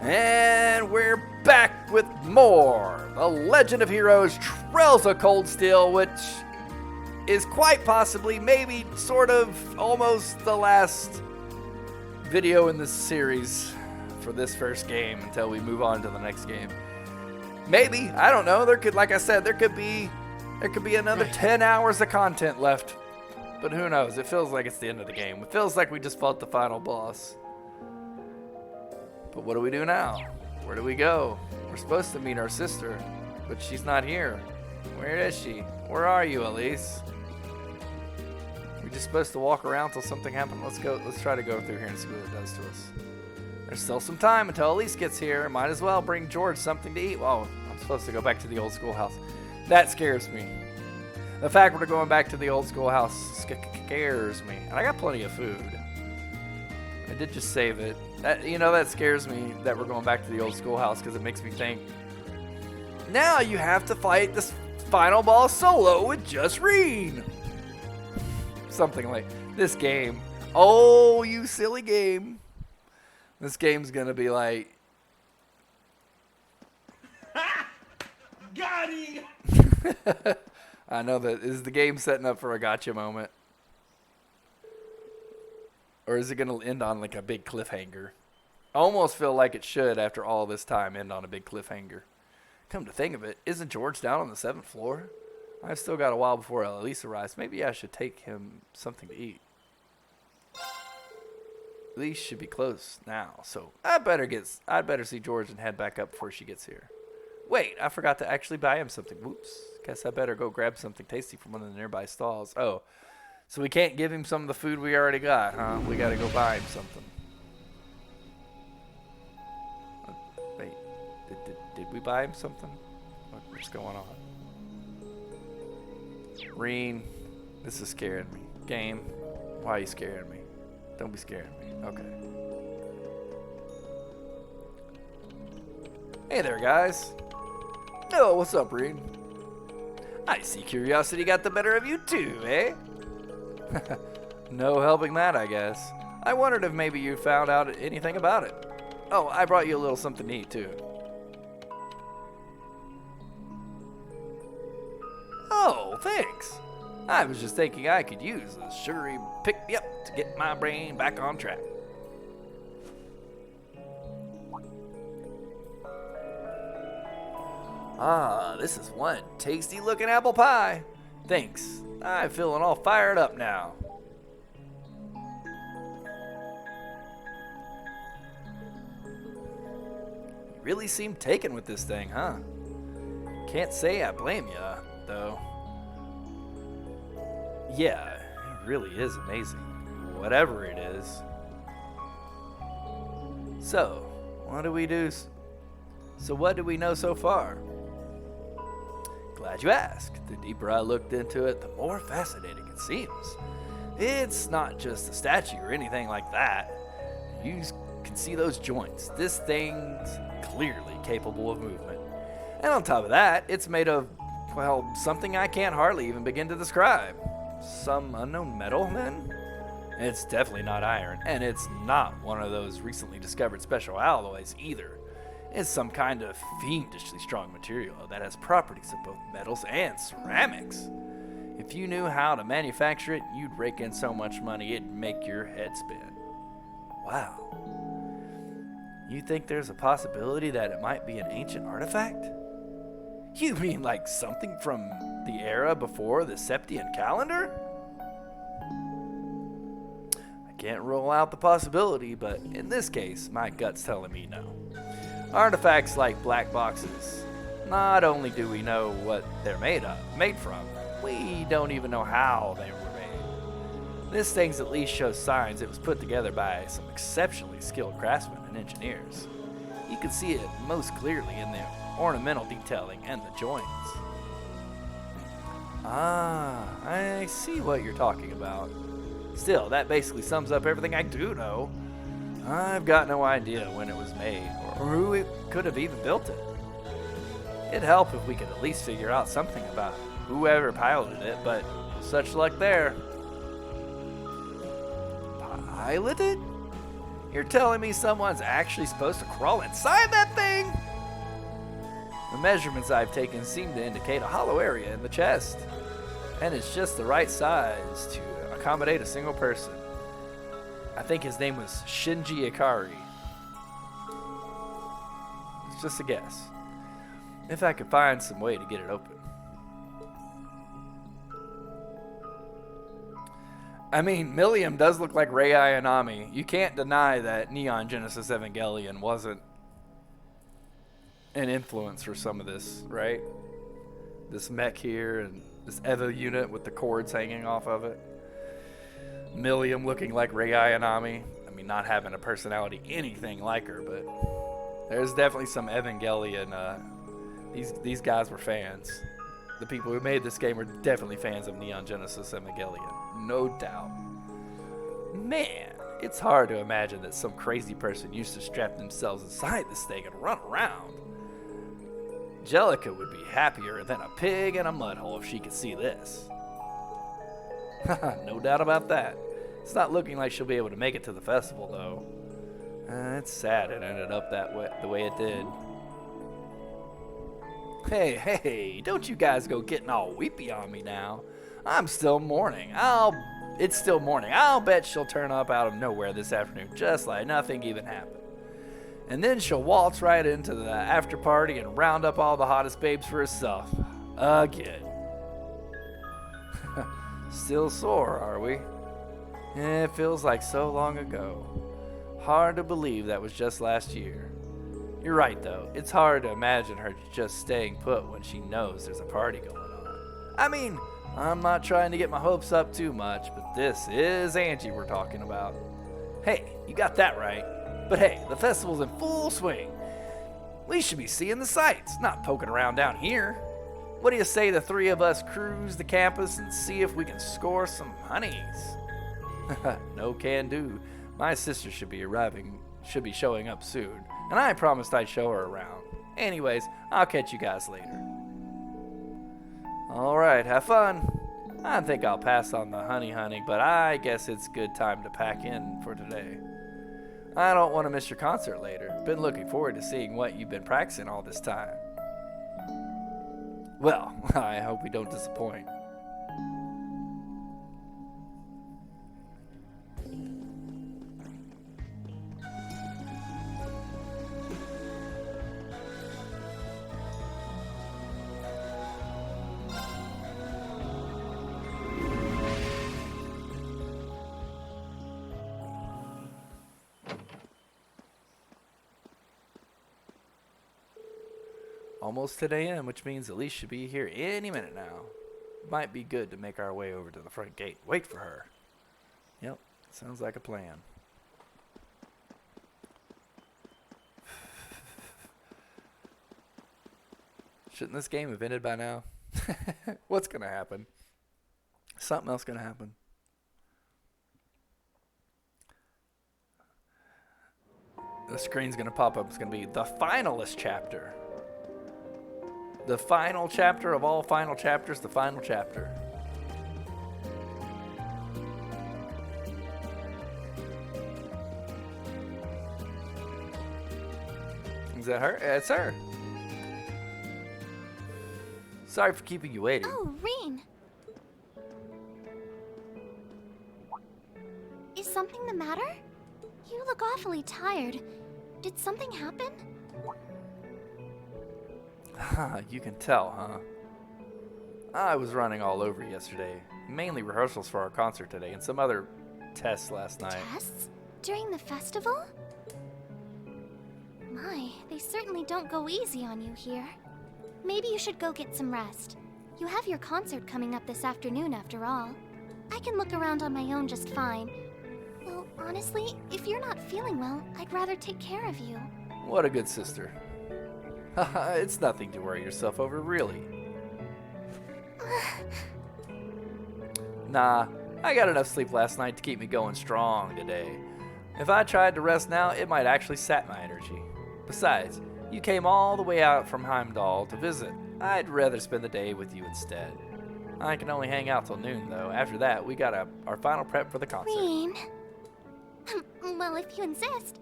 And we're back with more. The Legend of Heroes Trails of Cold Steel, which is quite possibly, maybe, sort of, almost the last video in this series for this first game until we move on to the next game. Maybe, I don't know. There could, like I said, there could be another 10 hours of content left. But who knows? It feels like it's the end of the game. It feels like we just fought the final boss. But what do we do now? Where do we go? We're supposed to meet our sister, but she's not here. Where is she? Where are you, Elise? We're just supposed to walk around till something happens. Let's go. Let's try to go through here and see what it does to us. There's still some time until Elise gets here. Might as well bring George something to eat. Well, I'm supposed to go back to the old schoolhouse. That scares me. The fact we're going back to the old schoolhouse scares me. And I got plenty of food. I did just save it. That scares me that we're going back to the old schoolhouse because it makes me think, now you have to fight this final boss solo with just Rean. Something like this game. Oh, you silly game. This game's going to be like... Got him! I know that. Is the game setting up for a gotcha moment? Or is it going to end on like a big cliffhanger? I almost feel like it should, after all this time, end on a big cliffhanger. Come to think of it, isn't George down on the 7th floor? I've still got a while before Elise arrives. Maybe I should take him something to eat. Elise should be close now, so I'd better see George and head back up before she gets here. Wait, I forgot to actually buy him something. Whoops. Guess I better go grab something tasty from one of the nearby stalls. Oh. So we can't give him some of the food we already got, huh? We gotta go buy him something. Wait, did we buy him something? What's going on? Rean, this is scaring me. Game, why are you scaring me? Don't be scaring me. Okay. Hey there, guys. Oh, what's up, Rean? I see curiosity got the better of you too, eh? No helping that, I guess. I wondered if maybe you found out anything about it. Oh, I brought you a little something to eat, too. Oh, thanks. I was just thinking I could use a sugary pick-me-up to get my brain back on track. Ah, this is one tasty-looking apple pie. Thanks. I'm feeling all fired up now. You really seem taken with this thing, huh? Can't say I blame you, though. Yeah, it really is amazing. Whatever it is. So, what do we do? So what do we know so far? Glad you asked. The deeper I looked into it, the more fascinating it seems. It's not just a statue or anything like that. You can see those joints. This thing's clearly capable of movement. And on top of that, it's made of, well, something I can't hardly even begin to describe. Some unknown metal, then? It's definitely not iron, and it's not one of those recently discovered special alloys either. It's some kind of fiendishly strong material that has properties of both metals and ceramics. If you knew how to manufacture it, you'd rake in so much money it'd make your head spin. Wow. You think there's a possibility that it might be an ancient artifact? You mean like something from the era before the Septian calendar? I can't rule out the possibility, but in this case, my gut's telling me no. Artifacts like black boxes, not only do we know what they're made from, we don't even know how they were made. This thing's at least shows signs it was put together by some exceptionally skilled craftsmen and engineers. You can see it most clearly in the ornamental detailing and the joints. Ah, I see what you're talking about. Still, that basically sums up everything I do know. I've got no idea when it was made, or who it could have even built it. It'd help if we could at least figure out something about whoever piloted it, but such luck there. Piloted? You're telling me someone's actually supposed to crawl inside that thing? The measurements I've taken seem to indicate a hollow area in the chest, and it's just the right size to accommodate a single person. I think his name was Shinji Ikari. It's just a guess. If I could find some way to get it open. I mean, Millium does look like Rei Ayanami. You can't deny that Neon Genesis Evangelion wasn't an influence for some of this, right? This mech here and this Eva unit with the cords hanging off of it. Millium looking like Rei Ayanami. I mean, not having a personality anything like her, but there's definitely some Evangelion. These guys were fans. The people who made this game were definitely fans of Neon Genesis Evangelion. No doubt. Man, it's hard to imagine that some crazy person used to strap themselves inside this thing and run around. Jellica would be happier than a pig in a mud hole if she could see this. No doubt about that. It's not looking like she'll be able to make it to the festival, though. It's sad it ended up the way it did. Hey, don't you guys go getting all weepy on me now. I'm still mourning. It's still morning. I'll bet she'll turn up out of nowhere this afternoon, just like nothing even happened. And then she'll waltz right into the after party and round up all the hottest babes for herself. Again. Still sore, are we? It feels like so long ago. Hard to believe that was just last year. You're right, though. It's hard to imagine her just staying put when she knows there's a party going on. I mean, I'm not trying to get my hopes up too much, but this is Angie we're talking about. Hey, you got that right. But hey, the festival's in full swing. We should be seeing the sights, not poking around down here. What do you say the three of us cruise the campus and see if we can score some honeys? No can do. My sister should be showing up soon, and I promised I'd show her around. Anyways, I'll catch you guys later. Alright, have fun. I think I'll pass on the honey, but I guess it's good time to pack in for today. I don't want to miss your concert later. Been looking forward to seeing what you've been practicing all this time. Well, I hope we don't disappoint. Almost 10 a.m., which means Elise should be here any minute now. Might be good to make our way over to the front gate. Wait for her. Yep, sounds like a plan. Shouldn't this game have ended by now? What's gonna happen? Something else gonna happen. The screen's gonna pop up. It's gonna be the finalist chapter. The final chapter of all final chapters, the final chapter. Is that her? It's her. Sorry for keeping you waiting. Oh, Rean. Is something the matter? You look awfully tired. Did something happen? You can tell, huh? I was running all over yesterday. Mainly rehearsals for our concert today and some other tests last night. Tests? During the festival? My, they certainly don't go easy on you here. Maybe you should go get some rest. You have your concert coming up this afternoon after all. I can look around on my own just fine. Well, honestly, if you're not feeling well, I'd rather take care of you. What a good sister. It's nothing to worry yourself over, really. Nah, I got enough sleep last night to keep me going strong today. If I tried to rest now, it might actually sap my energy. Besides, you came all the way out from Heimdall to visit. I'd rather spend the day with you instead. I can only hang out till noon, though. After that, we got our final prep for the concert. Rean. Well, if you insist.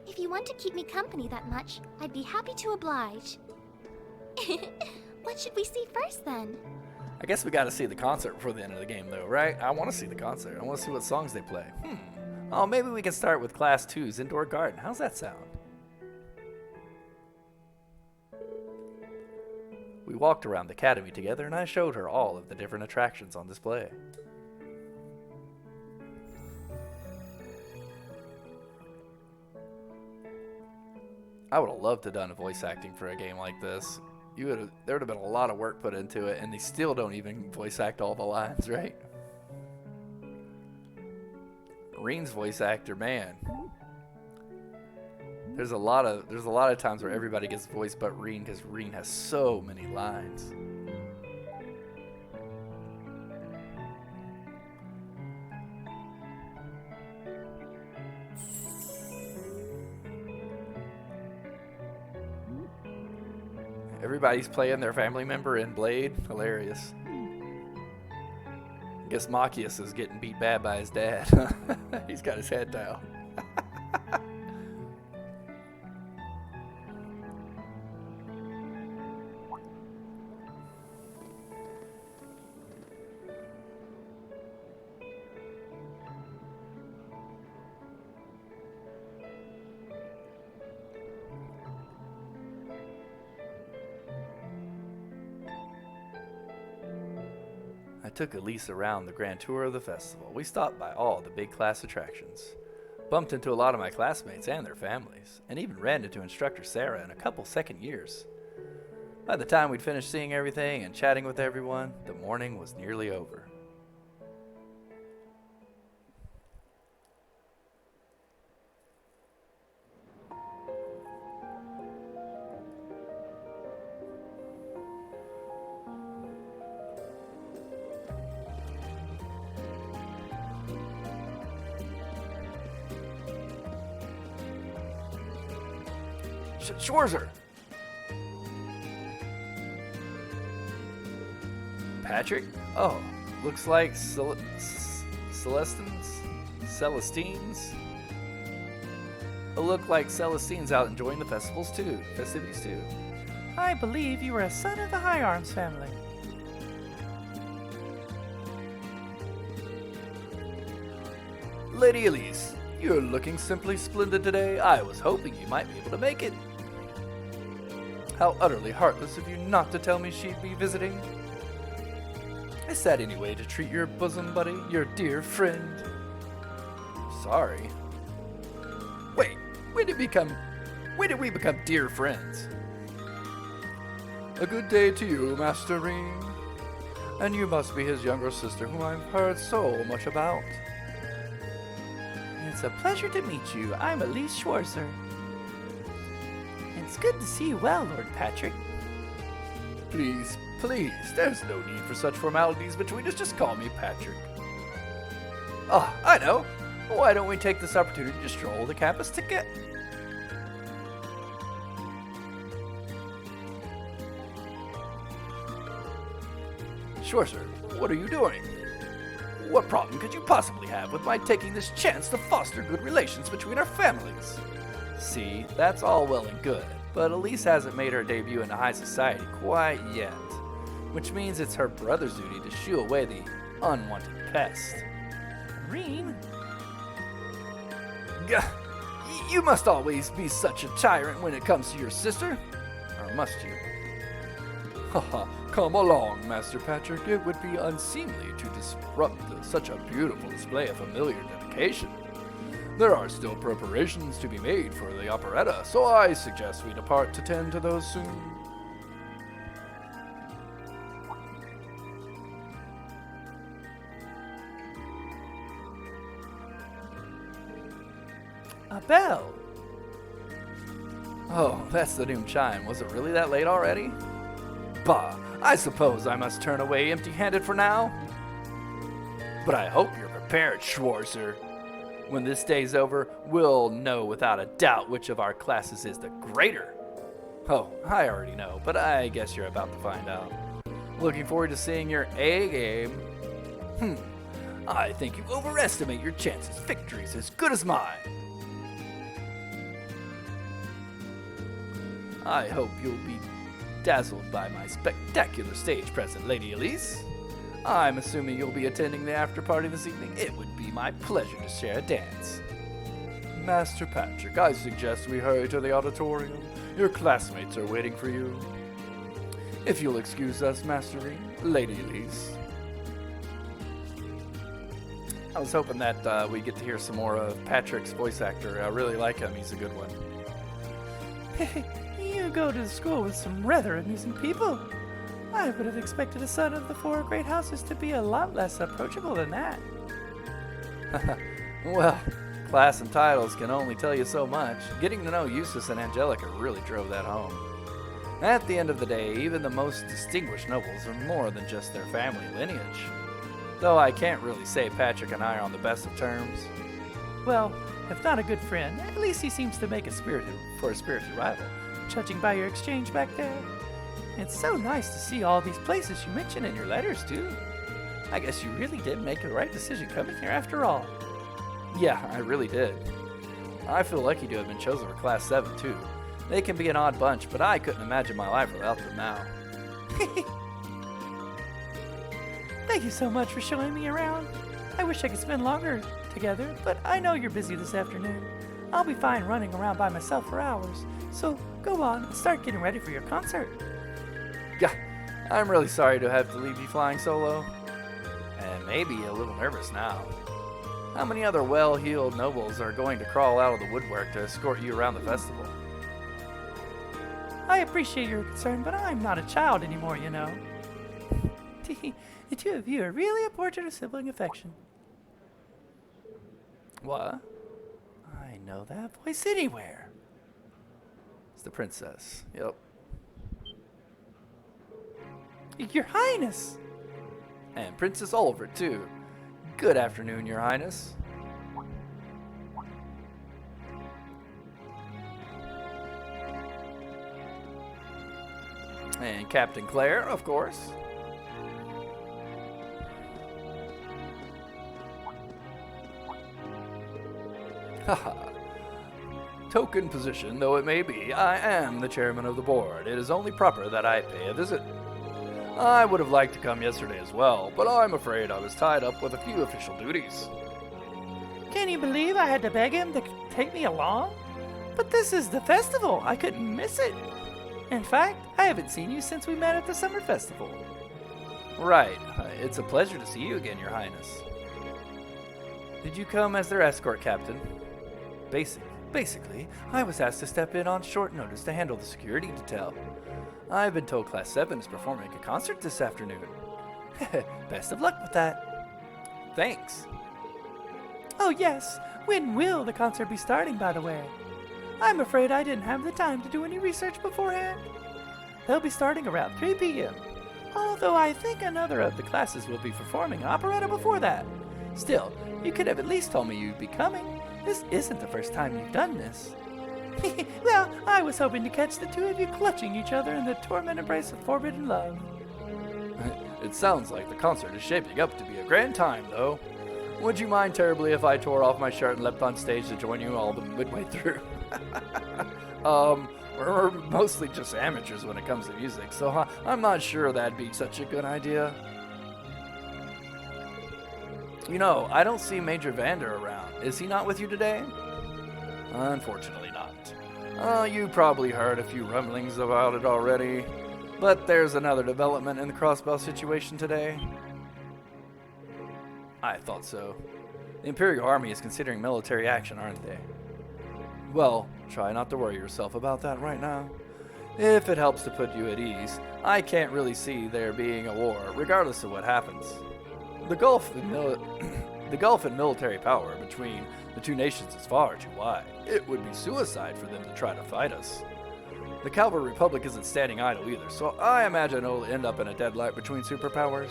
If you want to keep me company that much, I'd be happy to oblige. What should we see first, then? I guess we got to see the concert before the end of the game, though, right? I want to see the concert. I want to see what songs they play. Oh, maybe we can start with Class 2's Indoor Garden. How's that sound? We walked around the academy together, and I showed her all of the different attractions on display. I would have loved to have done voice acting for a game like this. There would have been a lot of work put into it, and they still don't even voice act all the lines, right? Reen's voice actor, man. There's a lot of times where everybody gets voiced but Reen, because Reen has so many lines. Everybody's playing their family member in Blade. Hilarious. I guess Machias is getting beat bad by his dad. He's got his head down. I took Elise around the grand tour of the festival. We stopped by all the big class attractions, bumped into a lot of my classmates and their families, and even ran into instructor Sarah in a couple second years. By the time we'd finished seeing everything and chatting with everyone, the morning was nearly over. Schwarzer! Patrick? Oh, looks like Celestines? Look like Celestine's out enjoying the festivities too. I believe you are a son of the High Arms family. Lady Elise, you're looking simply splendid today. I was hoping you might be able to make it. How utterly heartless of you not to tell me she'd be visiting. Is that any way to treat your bosom buddy, your dear friend? Sorry. Wait, when did we become dear friends? A good day to you, Master Reen. And you must be his younger sister, whom I've heard so much about. It's a pleasure to meet you. I'm Elise Schwarzer. It's good to see you well, Lord Patrick. Please, there's no need for such formalities between us. Just call me Patrick. Oh, I know. Why don't we take this opportunity to stroll the campus together? Schwarzer, what are you doing? What problem could you possibly have with my taking this chance to foster good relations between our families? See, that's all well and good, but Elise hasn't made her debut into high society quite yet, which means it's her brother's duty to shoo away the unwanted pest. Reen? You must always be such a tyrant when it comes to your sister, or must you? Haha, come along, Master Patrick. It would be unseemly to disrupt such a beautiful display of familiar dedication. There are still preparations to be made for the operetta, so I suggest we depart to tend to those soon. A bell. Oh, that's the noon chime. Was it really that late already? Bah, I suppose I must turn away empty-handed for now. But I hope you're prepared, Schwarzer. When this day's over, we'll know without a doubt which of our classes is the greater. Oh, I already know, but I guess you're about to find out. Looking forward to seeing your A game. I think you overestimate your chances. Victory's as good as mine. I hope you'll be dazzled by my spectacular stage present, Lady Elise. I'm assuming you'll be attending the after party this evening. It would be my pleasure to share a dance. Master Patrick, I suggest we hurry to the auditorium. Your classmates are waiting for you. If you'll excuse us, Master Reed, Lady Elise. I was hoping that we get to hear some more of Patrick's voice actor. I really like him. He's a good one. You go to school with some rather amusing people. I would have expected a son of the four great houses to be a lot less approachable than that. Well, class and titles can only tell you so much. Getting to know Eustace and Angelica really drove that home. At the end of the day, even the most distinguished nobles are more than just their family lineage. Though I can't really say Patrick and I are on the best of terms. Well, if not a good friend, at least he seems to make a spirited rival, judging by your exchange back there. It's so nice to see all these places you mention in your letters, too. I guess you really did make the right decision coming here after all. Yeah, I really did. I feel lucky to have been chosen for Class 7, too. They can be an odd bunch, but I couldn't imagine my life without them now. Thank you so much for showing me around. I wish I could spend longer together, but I know you're busy this afternoon. I'll be fine running around by myself for hours, so go on and start getting ready for your concert. Yeah, I'm really sorry to have to leave you flying solo. And maybe a little nervous now. How many other well-heeled nobles are going to crawl out of the woodwork to escort you around the festival? I appreciate your concern, but I'm not a child anymore, you know. The two of you are really a portrait of sibling affection. What? I know that voice anywhere. It's the princess. Yep. Your Highness! And Princess Oliver, too. Good afternoon, Your Highness. And Captain Claire, of course. Haha. Token position though it may be, I am the chairman of the board. It is only proper that I pay a visit. I would have liked to come yesterday as well, but I'm afraid I was tied up with a few official duties. Can you believe I had to beg him to take me along? But this is the festival. I couldn't miss it. In fact, I haven't seen you since we met at the summer festival. Right. It's a pleasure to see you again, Your Highness. Did you come as their escort, Captain? Basically, I was asked to step in on short notice to handle the security detail. I've been told Class 7 is performing a concert this afternoon. Best of luck with that. Thanks. Oh yes, when will the concert be starting, by the way? I'm afraid I didn't have the time to do any research beforehand. They'll be starting around 3 p.m., although I think another of the classes will be performing operetta before that. Still, you could have at least told me you'd be coming. This isn't the first time you've done this. Well, I was hoping to catch the two of you clutching each other in the torment embrace of forbidden love. It sounds like the concert is shaping up to be a grand time, though. Would you mind terribly if I tore off my shirt and leapt on stage to join you all the midway through? We're mostly just amateurs when it comes to music, so I'm not sure that'd be such a good idea. You know, I don't see Major Vander around. Is he not with you today? Unfortunately not. You probably heard a few rumblings about it already, but there's another development in the Crossbell situation today. I thought so. The Imperial Army is considering military action, aren't they? Well, try not to worry yourself about that right now. If it helps to put you at ease, I can't really see there being a war, regardless of what happens. The gulf in military power between the two nations is far too wide. It would be suicide for them to try to fight us. The Calvary Republic isn't standing idle either, so I imagine it'll end up in a deadlock between superpowers.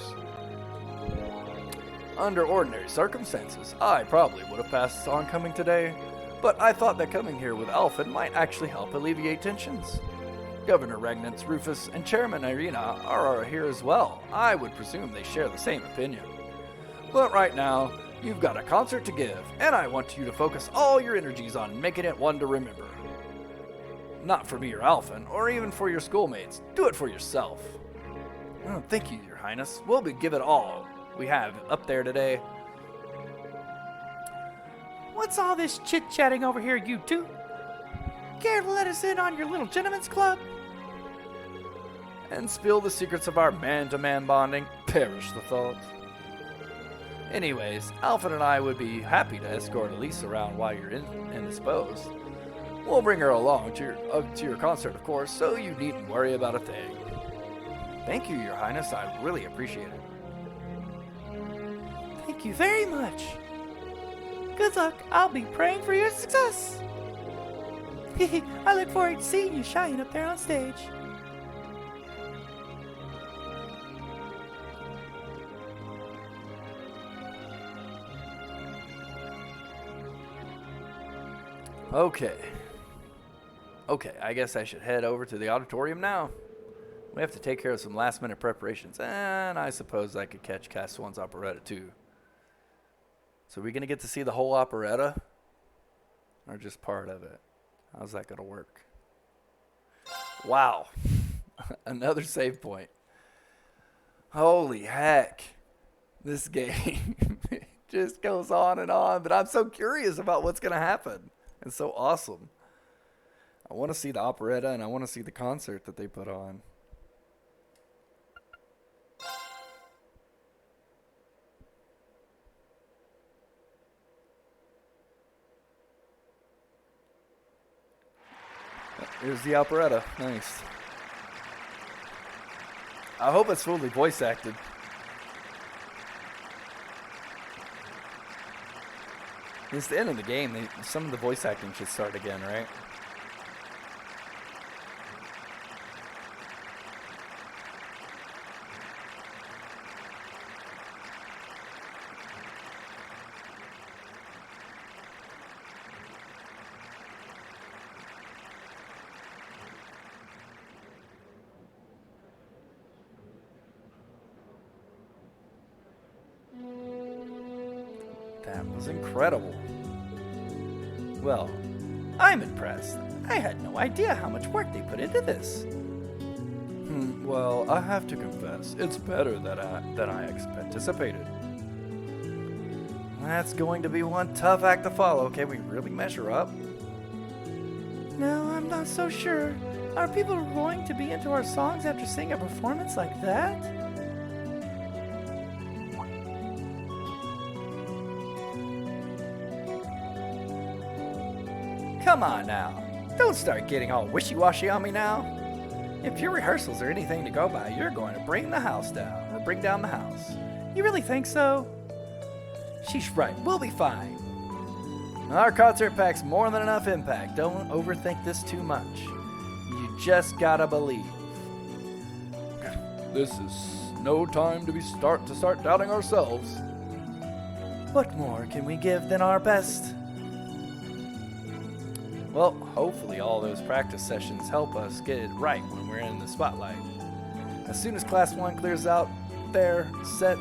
Under ordinary circumstances, I probably would have passed on coming today, but I thought that coming here with Alfred might actually help alleviate tensions. Governor Regnitz, Rufus, and Chairman Irina are here as well. I would presume they share the same opinion. But right now, you've got a concert to give, and I want you to focus all your energies on making it one to remember. Not for me or Alphen, or even for your schoolmates. Do it for yourself. Oh, thank you, Your Highness. We'll give it all we have up there today. What's all this chit-chatting over here, you two? Care to let us in on your little gentleman's club? And spill the secrets of our man-to-man bonding? Perish the thought. Anyways, Alphen and I would be happy to escort Elise around while you're indisposed. We'll bring her along to your concert, of course, so you needn't worry about a thing. Thank you, Your Highness. I really appreciate it. Thank you very much. Good luck. I'll be praying for your success. I look forward to seeing you shine up there on stage. Okay, I guess I should head over to the auditorium now. We have to take care of some last-minute preparations, and I suppose I could catch Cast 1's operetta too. So are we going to get to see the whole operetta? Or just part of it? How's that going to work? Wow. Another save point. Holy heck. This game just goes on, but I'm so curious about what's going to happen. It's so awesome. I want to see the operetta, and I want to see the concert that they put on. Here's the operetta. Nice. I hope it's fully voice acted. It's the end of the game. Some of the voice acting should start again, right? That was incredible. Well, I'm impressed. I had no idea how much work they put into this. Well, I have to confess, it's better than I anticipated. That's going to be one tough act to follow. Can we really measure up? No, I'm not so sure. Are people going to be into our songs after seeing a performance like that? Come on now. Don't start getting all wishy-washy on me now. If your rehearsals are anything to go by, you're going to bring down the house. You really think so? She's right. We'll be fine. Our concert packs more than enough impact. Don't overthink this too much. You just gotta believe. This is no time to start doubting ourselves. What more can we give than our best? Well, hopefully all those practice sessions help us get it right when we're in the spotlight. As soon as Class 1 clears out their set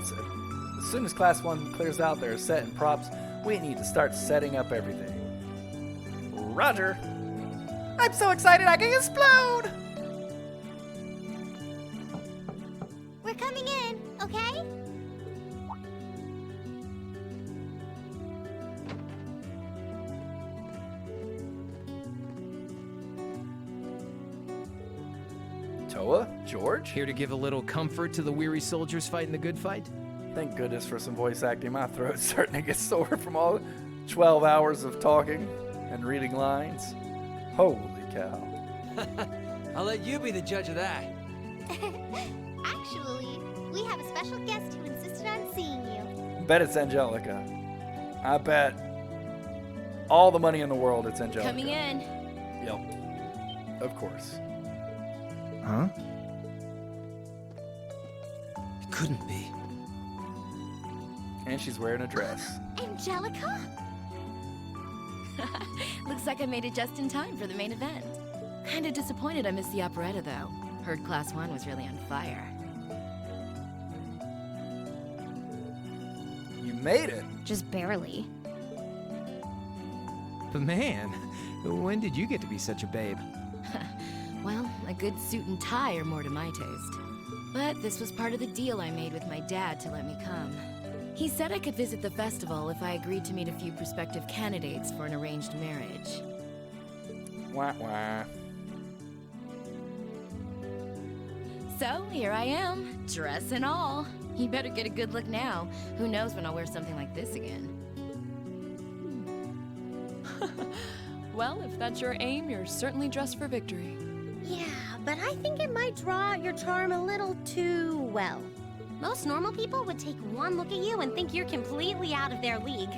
and props, we need to start setting up everything. Roger. I'm so excited I can explode! We're coming in, okay? Toa? George? Here to give a little comfort to the weary soldiers fighting the good fight? Thank goodness for some voice acting. My throat's starting to get sore from all 12 hours of talking and reading lines. Holy cow. I'll let you be the judge of that. Actually, we have a special guest who insisted on seeing you. Bet it's Angelica. I bet all the money in the world it's Angelica. Coming in. Yep. Of course. Huh? It couldn't be. And she's wearing a dress. Angelica? Looks like I made it just in time for the main event. Kinda disappointed I missed the operetta, though. Heard Class 1 was really on fire. made it. Just barely. But man, when did you get to be such a babe? Well, a good suit and tie are more to my taste. But this was part of the deal I made with my dad to let me come. He said I could visit the festival if I agreed to meet a few prospective candidates for an arranged marriage. Wah wah. So, here I am, dress and all. You better get a good look now. Who knows when I'll wear something like this again. Well, if that's your aim, you're certainly dressed for victory. Yeah, but I think it might draw out your charm a little too well. Most normal people would take one look at you and think you're completely out of their league.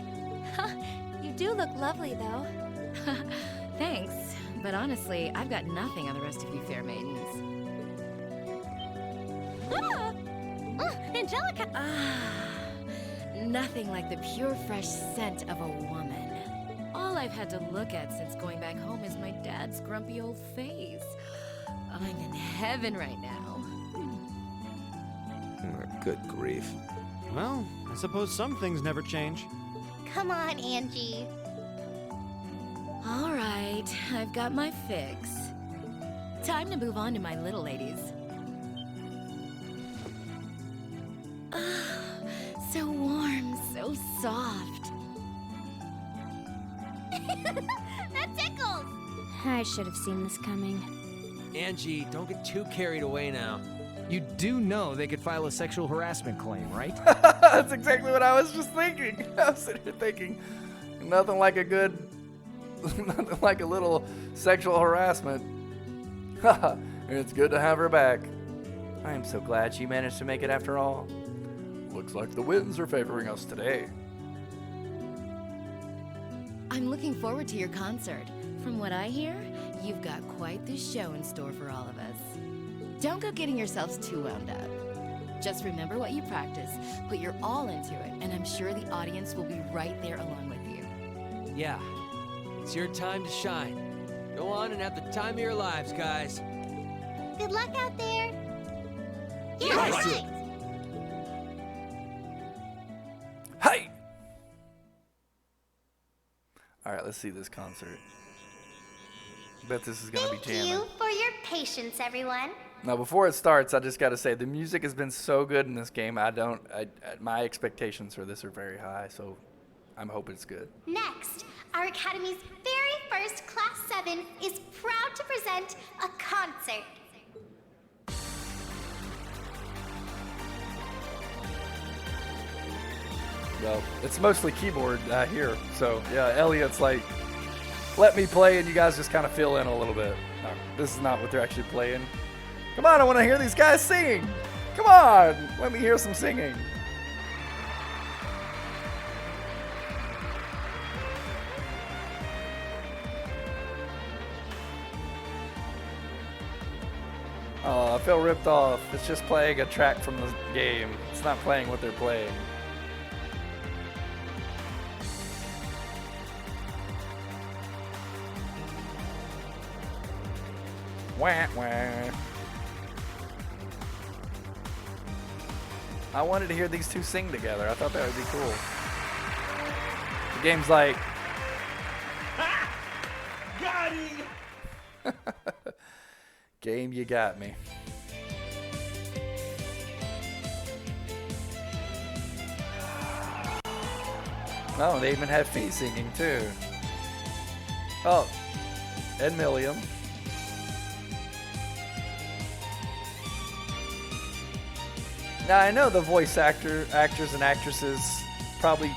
You do look lovely, though. Thanks, but honestly, I've got nothing on the rest of you fair maidens. Angelica! Nothing like the pure, fresh scent of a woman. All I've had to look at since going back home is my dad's grumpy old face. I'm in heaven right now. Good grief. Well, I suppose some things never change. Come on, Angie. All right, I've got my fix. Time to move on to my little ladies. So warm, so soft. That tickles! I should have seen this coming. Angie, don't get too carried away now. You do know they could file a sexual harassment claim, right? That's exactly what I was just thinking. I was sitting here thinking, nothing like a little sexual harassment. Haha, and it's good to have her back. I am so glad she managed to make it after all. Looks like the winds are favoring us today. I'm looking forward to your concert. From what I hear, you've got quite the show in store for all of us. Don't go getting yourselves too wound up. Just remember what you practice, put your all into it, and I'm sure the audience will be right there along with you. Yeah, it's your time to shine. Go on and have the time of your lives, guys. Good luck out there. Yeah, right. Hey! Alright, let's see this concert. Bet this is gonna be jamming. Thank you for your patience, everyone. Now, before it starts, I just gotta say, the music has been so good in this game, my expectations for this are very high, so I'm hoping it's good. Next, our Academy's very first Class 7 is proud to present a concert. Well, it's mostly keyboard here, so yeah, Elliot's like, let me play and you guys just kind of fill in a little bit. No, this is not what they're actually playing. Come on, I want to hear these guys singing. Come on, let me hear some singing. Oh, I feel ripped off. It's just playing a track from the game. It's not playing what they're playing. Wah, wah. I wanted to hear these two sing together. I thought that would be cool. The game's like... Got him! Game, you got me. Oh, they even have Fee singing too. Oh, and Milliam. Now I know the voice actors and actresses probably,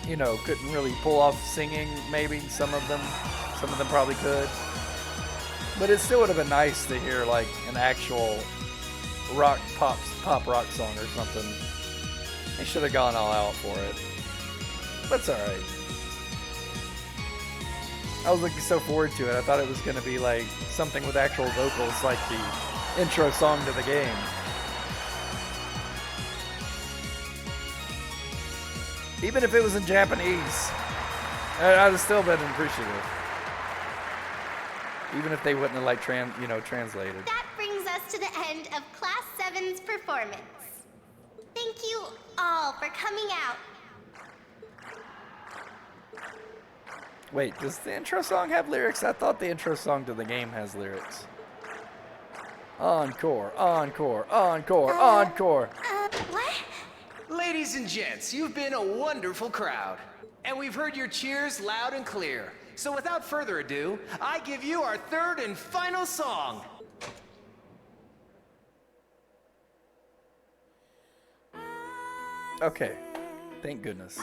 couldn't really pull off singing. Maybe some of them probably could. But it still would have been nice to hear like an actual pop rock song or something. They should have gone all out for it. But it's alright. I was looking so forward to it. I thought it was going to be like something with actual vocals like the intro song to the game. Even if it was in Japanese, I'd have still been appreciative. Even if they wouldn't have like translated. That brings us to the end of Class 7's performance. Thank you all for coming out. Wait, does the intro song have lyrics? I thought the intro song to the game has lyrics. Encore, encore, encore, encore. What? Ladies and gents, you've been a wonderful crowd. And we've heard your cheers loud and clear. So without further ado, I give you our third and final song. Okay, thank goodness.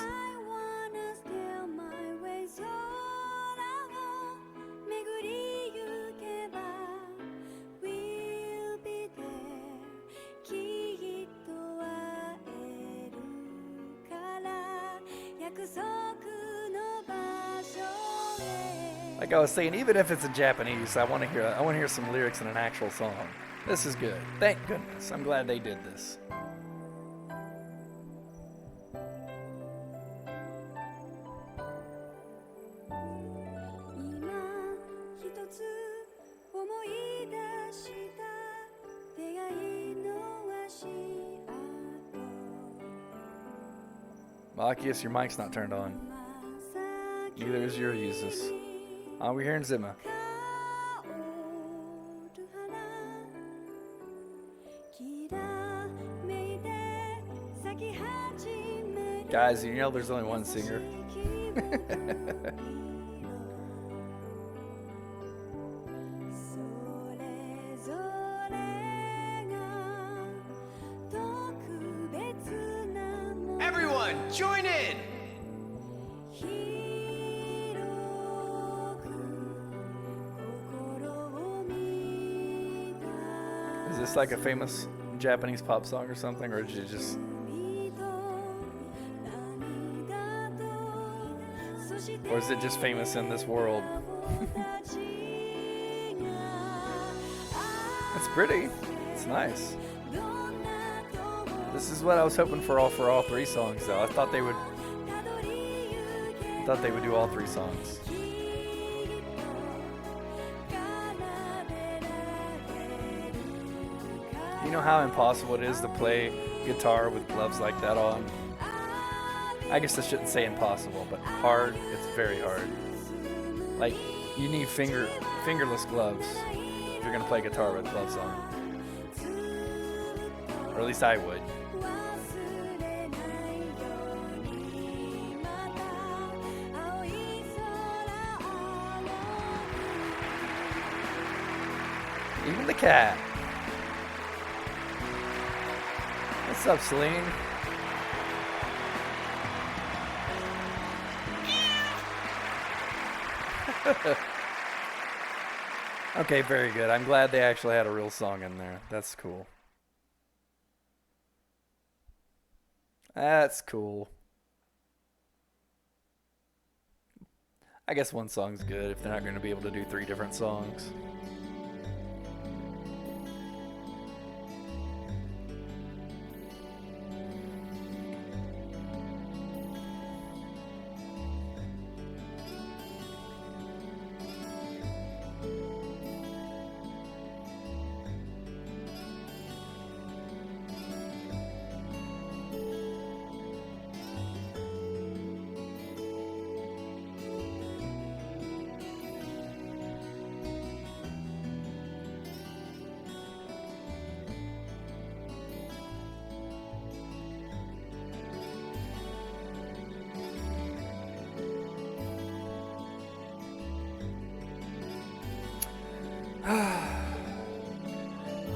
Like I was saying, even if it's in Japanese, I want to hear some lyrics in an actual song. This is good. Thank goodness. I'm glad they did this. Machias, your mic's not turned on. Neither is your Usus. All we're hearing Zima. Guys, you know there's only one singer. Everyone, join in! Is this like a famous Japanese pop song or something, or did you just... Or is it just famous in this world? It's pretty. It's nice. This is what I was hoping for all three songs, though. I thought they would do all three songs. You know how impossible it is to play guitar with gloves like that on? I guess I shouldn't say impossible, but hard. It's very hard. Like, you need fingerless gloves if you're gonna play guitar with gloves on. Or at least I would. Even the cat. What's up, Celine? Okay, very good. I'm glad they actually had a real song in there. That's cool. That's cool. I guess one song's good if they're not going to be able to do 3 different songs.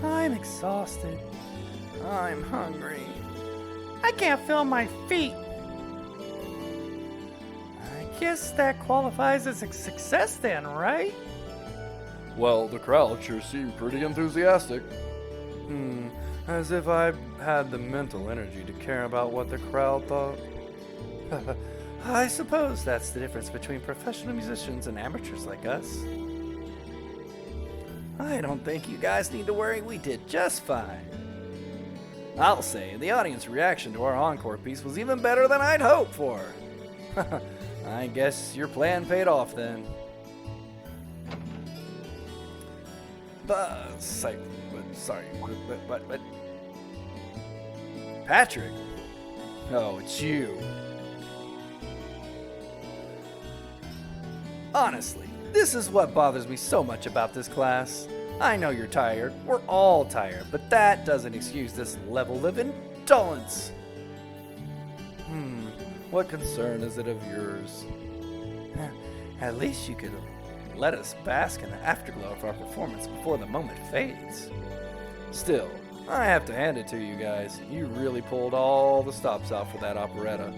I'm exhausted. I'm hungry. I can't feel my feet. I guess that qualifies as a success then, right? Well, the crowd sure seemed pretty enthusiastic. As if I had the mental energy to care about what the crowd thought. I suppose that's the difference between professional musicians and amateurs like us. I don't think you guys need to worry, we did just fine. I'll say, the audience reaction to our encore piece was even better than I'd hoped for. I guess your plan paid off then. But, sorry, but... Patrick? Oh, it's you. Honestly, this is what bothers me so much about this class. I know you're tired. We're all tired, but that doesn't excuse this level of indolence. What concern is it of yours? At least you could let us bask in the afterglow of our performance before the moment fades. Still, I have to hand it to you guys. You really pulled all the stops out for that operetta.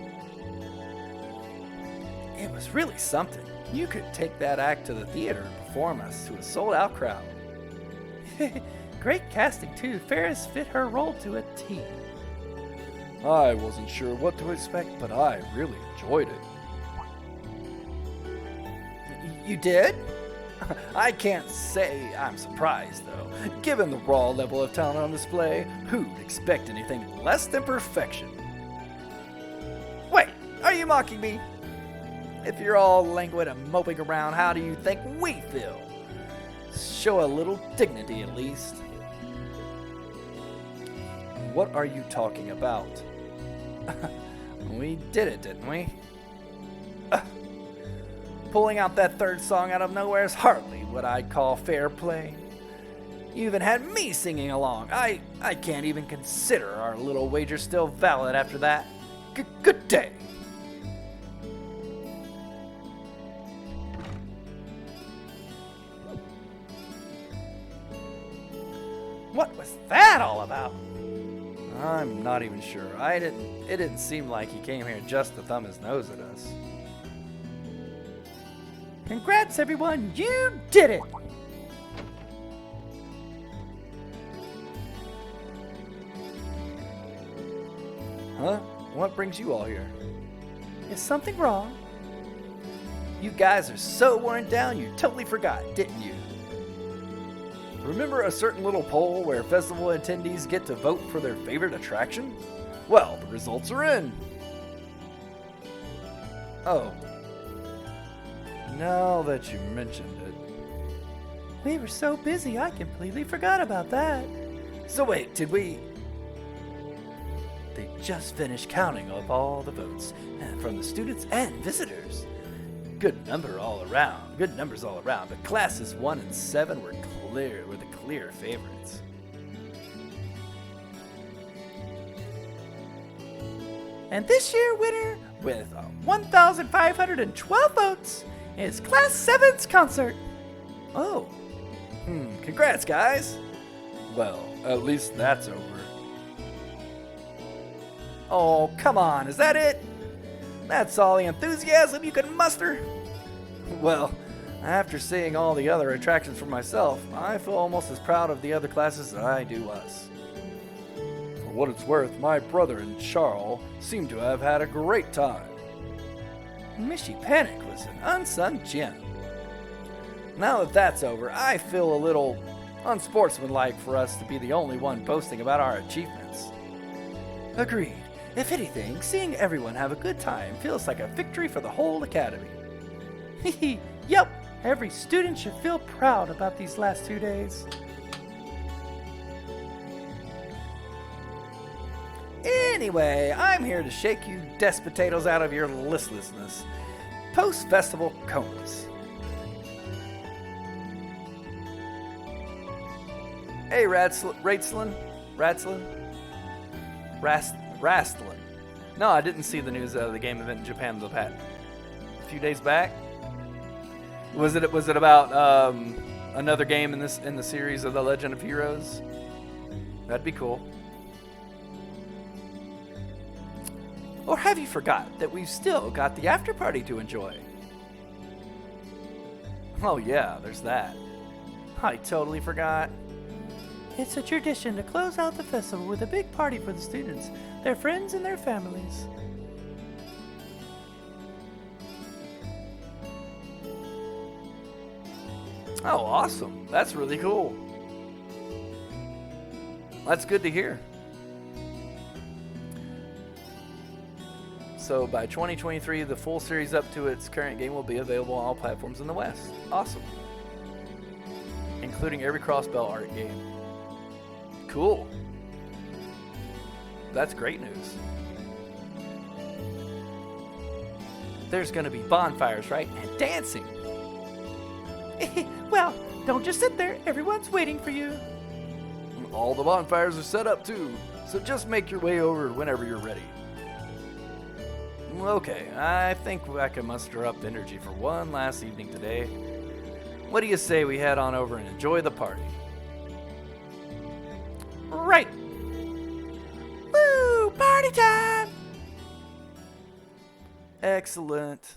It was really something. You could take that act to the theater and perform us to a sold-out crowd. Great casting, too. Ferris fit her role to a T. I wasn't sure what to expect, but I really enjoyed it. You did? I can't say I'm surprised, though. Given the raw level of talent on display, who'd expect anything less than perfection? Wait, are you mocking me? If you're all languid and moping around, how do you think we feel? Show a little dignity, at least. What are you talking about? We did it, didn't we? Pulling out that third song out of nowhere is hardly what I'd call fair play. You even had me singing along. I can't even consider our little wager still valid after that. Good day. What was that all about? I'm not even sure. It didn't seem like he came here just to thumb his nose at us. Congrats, everyone! You did it! Huh? What brings you all here? Is something wrong? You guys are so worn down you totally forgot, didn't you? Remember a certain little poll where festival attendees get to vote for their favorite attraction? Well, the results are in. Oh. Now that you mentioned it. We were so busy, I completely forgot about that. So wait, did we... They just finished counting up all the votes from the students and visitors. Good numbers all around, but classes 1 and 7 were the clear favorites. And this year winner with 1,512 votes is Class 7's concert. Oh. Congrats, guys. Well, at least that's over. Oh, come on, is that it? That's all the enthusiasm you can muster? Well, after seeing all the other attractions for myself, I feel almost as proud of the other classes as I do us. For what it's worth, my brother and Charles seem to have had a great time. Mishy Panic was an unsung gem. Now that that's over, I feel a little unsportsmanlike for us to be the only one boasting about our achievements. Agreed. If anything, seeing everyone have a good time feels like a victory for the whole academy. Yep, every student should feel proud about these last 2 days. Anyway, I'm here to shake you despotatoes out of your listlessness. Post-festival comas. Hey, Rastlin? No, I didn't see the news of the game event in Japan a few days back. Was it about another game in the series of The Legend of Heroes? That'd be cool. Or have you forgot that we've still got the after party to enjoy? Oh yeah, there's that. I totally forgot. It's a tradition to close out the festival with a big party for the students, their friends, and their families. Oh, awesome. That's really cool. That's good to hear. So by 2023, the full series up to its current game will be available on all platforms in the West. Awesome. Including every Crossbell art game. Cool. That's great news. There's going to be bonfires, right? And dancing. Well, don't just sit there. Everyone's waiting for you. All the bonfires are set up too, so just make your way over whenever you're ready. Okay, I think I can muster up energy for one last evening today. What do you say we head on over and enjoy the party? Right. Woo! Party time! Excellent.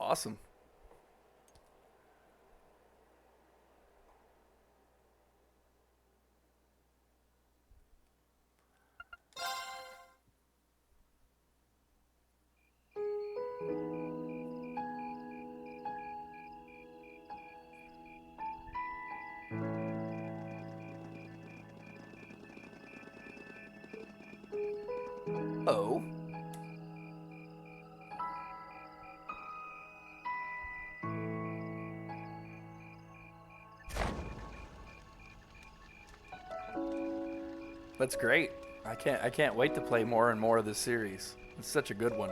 Awesome. Oh. That's great. I can't wait to play more and more of this series. It's such a good one.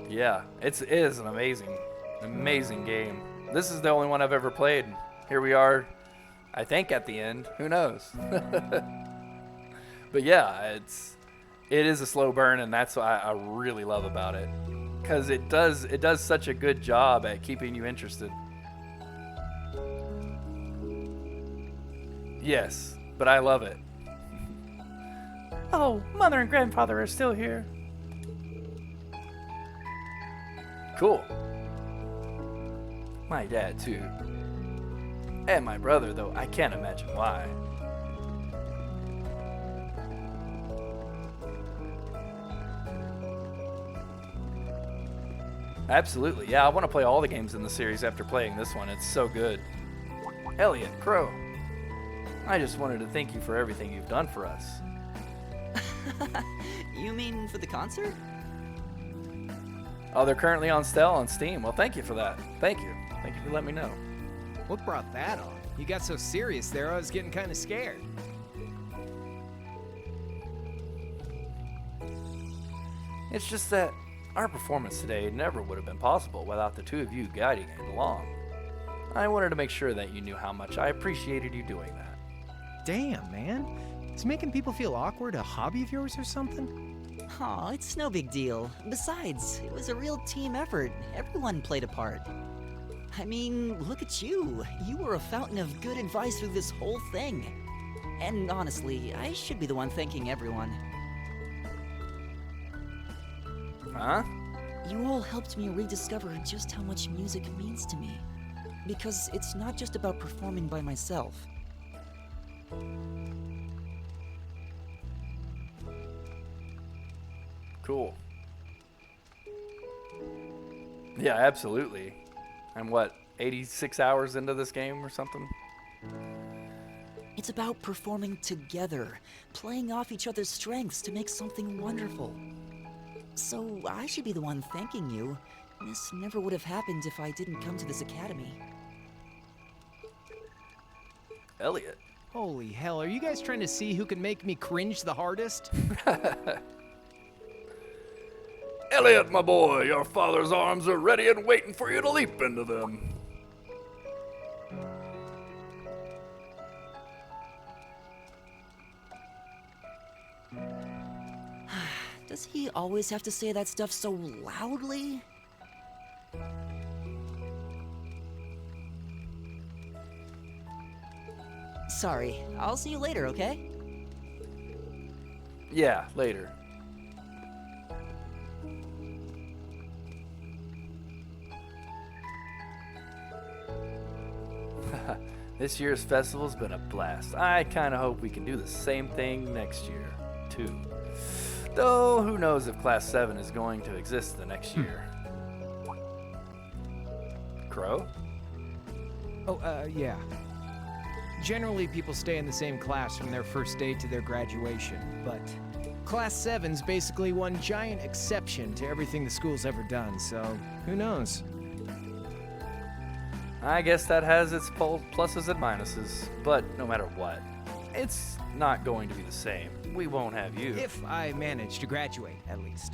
Yeah, it is an amazing game. This is the only one I've ever played. Here we are, I think at the end. Who knows? But yeah, it is a slow burn, and that's what I really love about it, because it does such a good job at keeping you interested. Yes, but I love it. Oh, Mother and Grandfather are still here. Cool. My dad too. And my brother, though I can't imagine why. Absolutely, yeah, I want to play all the games in the series after playing this one. It's so good. Elliot, Crow, I just wanted to thank you for everything you've done for us. You mean for the concert? Oh, they're currently on sale on Steam. Well, thank you for that. Thank you. Thank you for letting me know. What brought that on? You got so serious there, I was getting kind of scared. It's just that our performance today never would have been possible without the two of you guiding it along. I wanted to make sure that you knew how much I appreciated you doing that. Damn, man. Is making people feel awkward a hobby of yours or something? Aw, it's no big deal. Besides, it was a real team effort. Everyone played a part. I mean, look at you. You were a fountain of good advice through this whole thing. And honestly, I should be the one thanking everyone. Huh? You all helped me rediscover just how much music means to me. Because it's not just about performing by myself. Cool. Yeah, absolutely. I'm what, 86 hours into this game or something? It's about performing together, playing off each other's strengths to make something wonderful. So I should be the one thanking you. This never would have happened if I didn't come to this academy. Elliot. Holy hell, are you guys trying to see who can make me cringe the hardest? Elliot, my boy, your father's arms are ready and waiting for you to leap into them. Does he always have to say that stuff so loudly? Sorry, I'll see you later, okay? Yeah, later. This year's festival's been a blast. I kind of hope we can do the same thing next year, too. Though, who knows if Class 7 is going to exist the next year. Crow? Oh, yeah. Generally, people stay in the same class from their first day to their graduation, but Class 7's basically one giant exception to everything the school's ever done, so who knows? I guess that has its pluses and minuses, but no matter what, it's not going to be the same. We won't have you. If I manage to graduate, at least.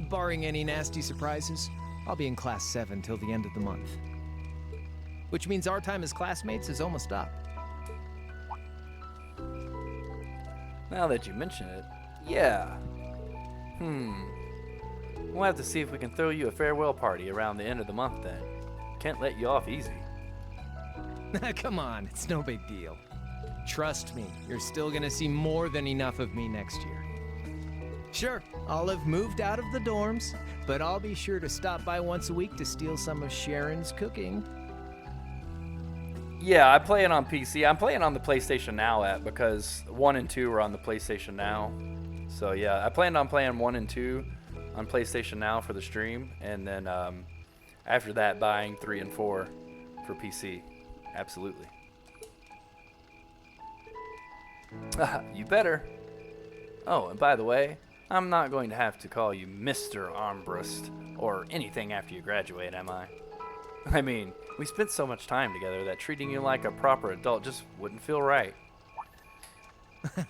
Barring any nasty surprises, I'll be in Class 7 till the end of the month. Which means our time as classmates is almost up. Now that you mention it, yeah. We'll have to see if we can throw you a farewell party around the end of the month then. Can't let you off easy. Come on, it's no big deal. Trust me, you're still gonna see more than enough of me next year. Sure, I'll have moved out of the dorms, but I'll be sure to stop by once a week to steal some of Sharon's cooking. Yeah, I play it on PC. I'm playing on the PlayStation Now app because 1 and 2 are on the PlayStation Now. So yeah, I planned on playing 1 and 2 on PlayStation Now for the stream, and then after that buying 3 and 4 for PC. Absolutely. You better. Oh, and by the way, I'm not going to have to call you Mr. Armbrust or anything after you graduate, am I? I mean, we spent so much time together that treating you like a proper adult just wouldn't feel right.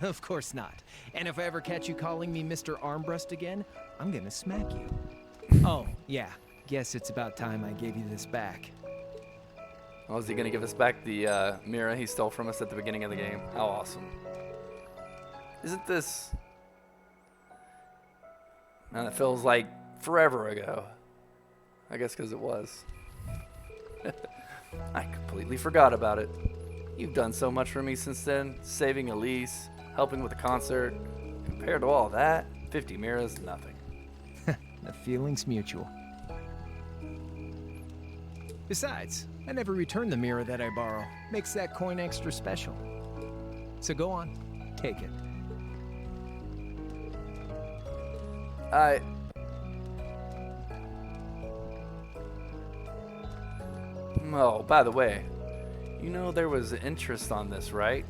Of course not. And if I ever catch you calling me Mr. Armbrust again, I'm gonna smack you. Oh, yeah. Guess it's about time I gave you this back. Oh, is he gonna give us back the mirror he stole from us at the beginning of the game? How awesome. Isn't this... Man, it feels like forever ago. I guess because it was. I completely forgot about it. You've done so much for me since then, saving Elise, helping with the concert. Compared to all that, 50 mirrors, nothing. The feeling's mutual. Besides, I never return the mirror that I borrow. Makes that coin extra special. So go on, take it. Oh, by the way, you know there was interest on this, right?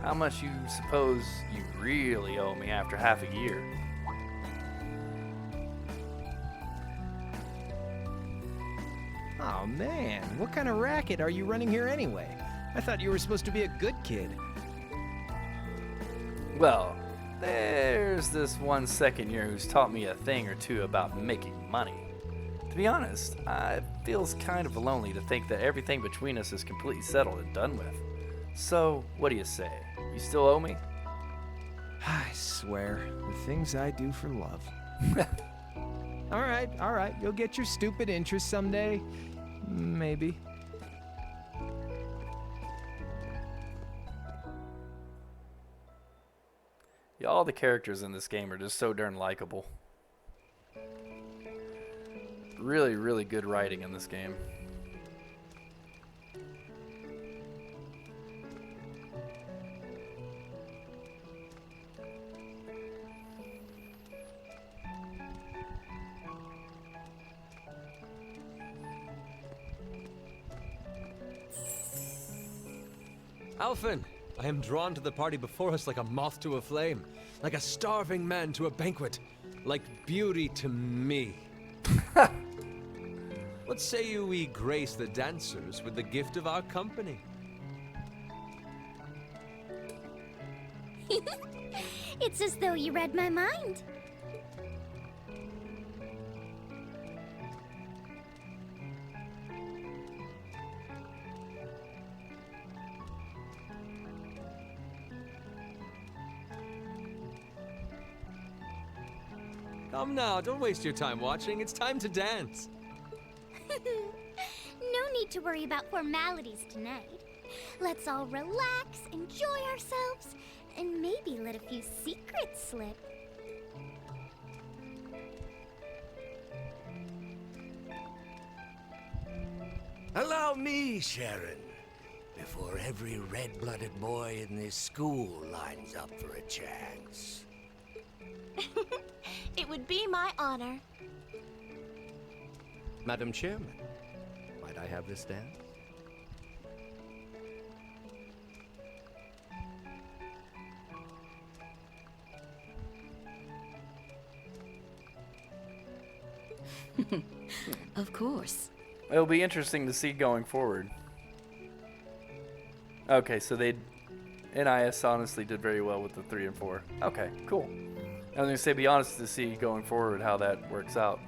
How much you suppose you really owe me after half a year? Oh man, what kind of racket are you running here anyway? I thought you were supposed to be a good kid. Well, there's this one second year who's taught me a thing or two about making money. To be honest, it feels kind of lonely to think that everything between us is completely settled and done with. So, what do you say? You still owe me? I swear, the things I do for love. All right, you'll get your stupid interest someday. Maybe. Yeah, all the characters in this game are just so darn likable. Really, really good writing in this game. Alphen, I am drawn to the party before us like a moth to a flame, like a starving man to a banquet, like beauty to me. What say you we grace the dancers with the gift of our company? It's as though you read my mind. Come now, don't waste your time watching. It's time to dance. No need to worry about formalities tonight. Let's all relax, enjoy ourselves, and maybe let a few secrets slip. Allow me, Sharon, before every red-blooded boy in this school lines up for a chance. It would be my honor. Madam Chairman, might I have this dance? Of course. It'll be interesting to see going forward. Okay, so NIS honestly did very well with the 3 and 4. Okay, cool. I was going to say, be honest to see going forward how that works out.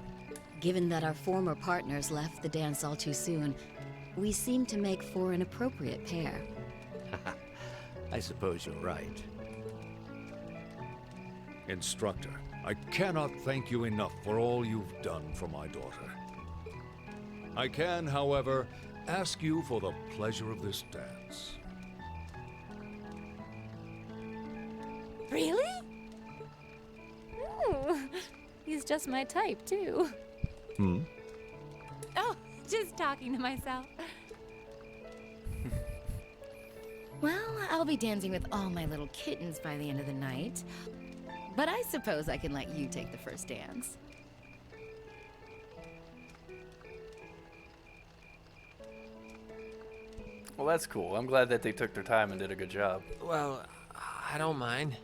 Given that our former partners left the dance all too soon, we seem to make for an appropriate pair. I suppose you're right. Instructor, I cannot thank you enough for all you've done for my daughter. I can, however, ask you for the pleasure of this dance. Really? Ooh, he's just my type, too. Oh, just talking to myself. Well, I'll be dancing with all my little kittens by the end of the night. But I suppose I can let you take the first dance. Well, that's cool. I'm glad that they took their time and did a good job. Well, I don't mind.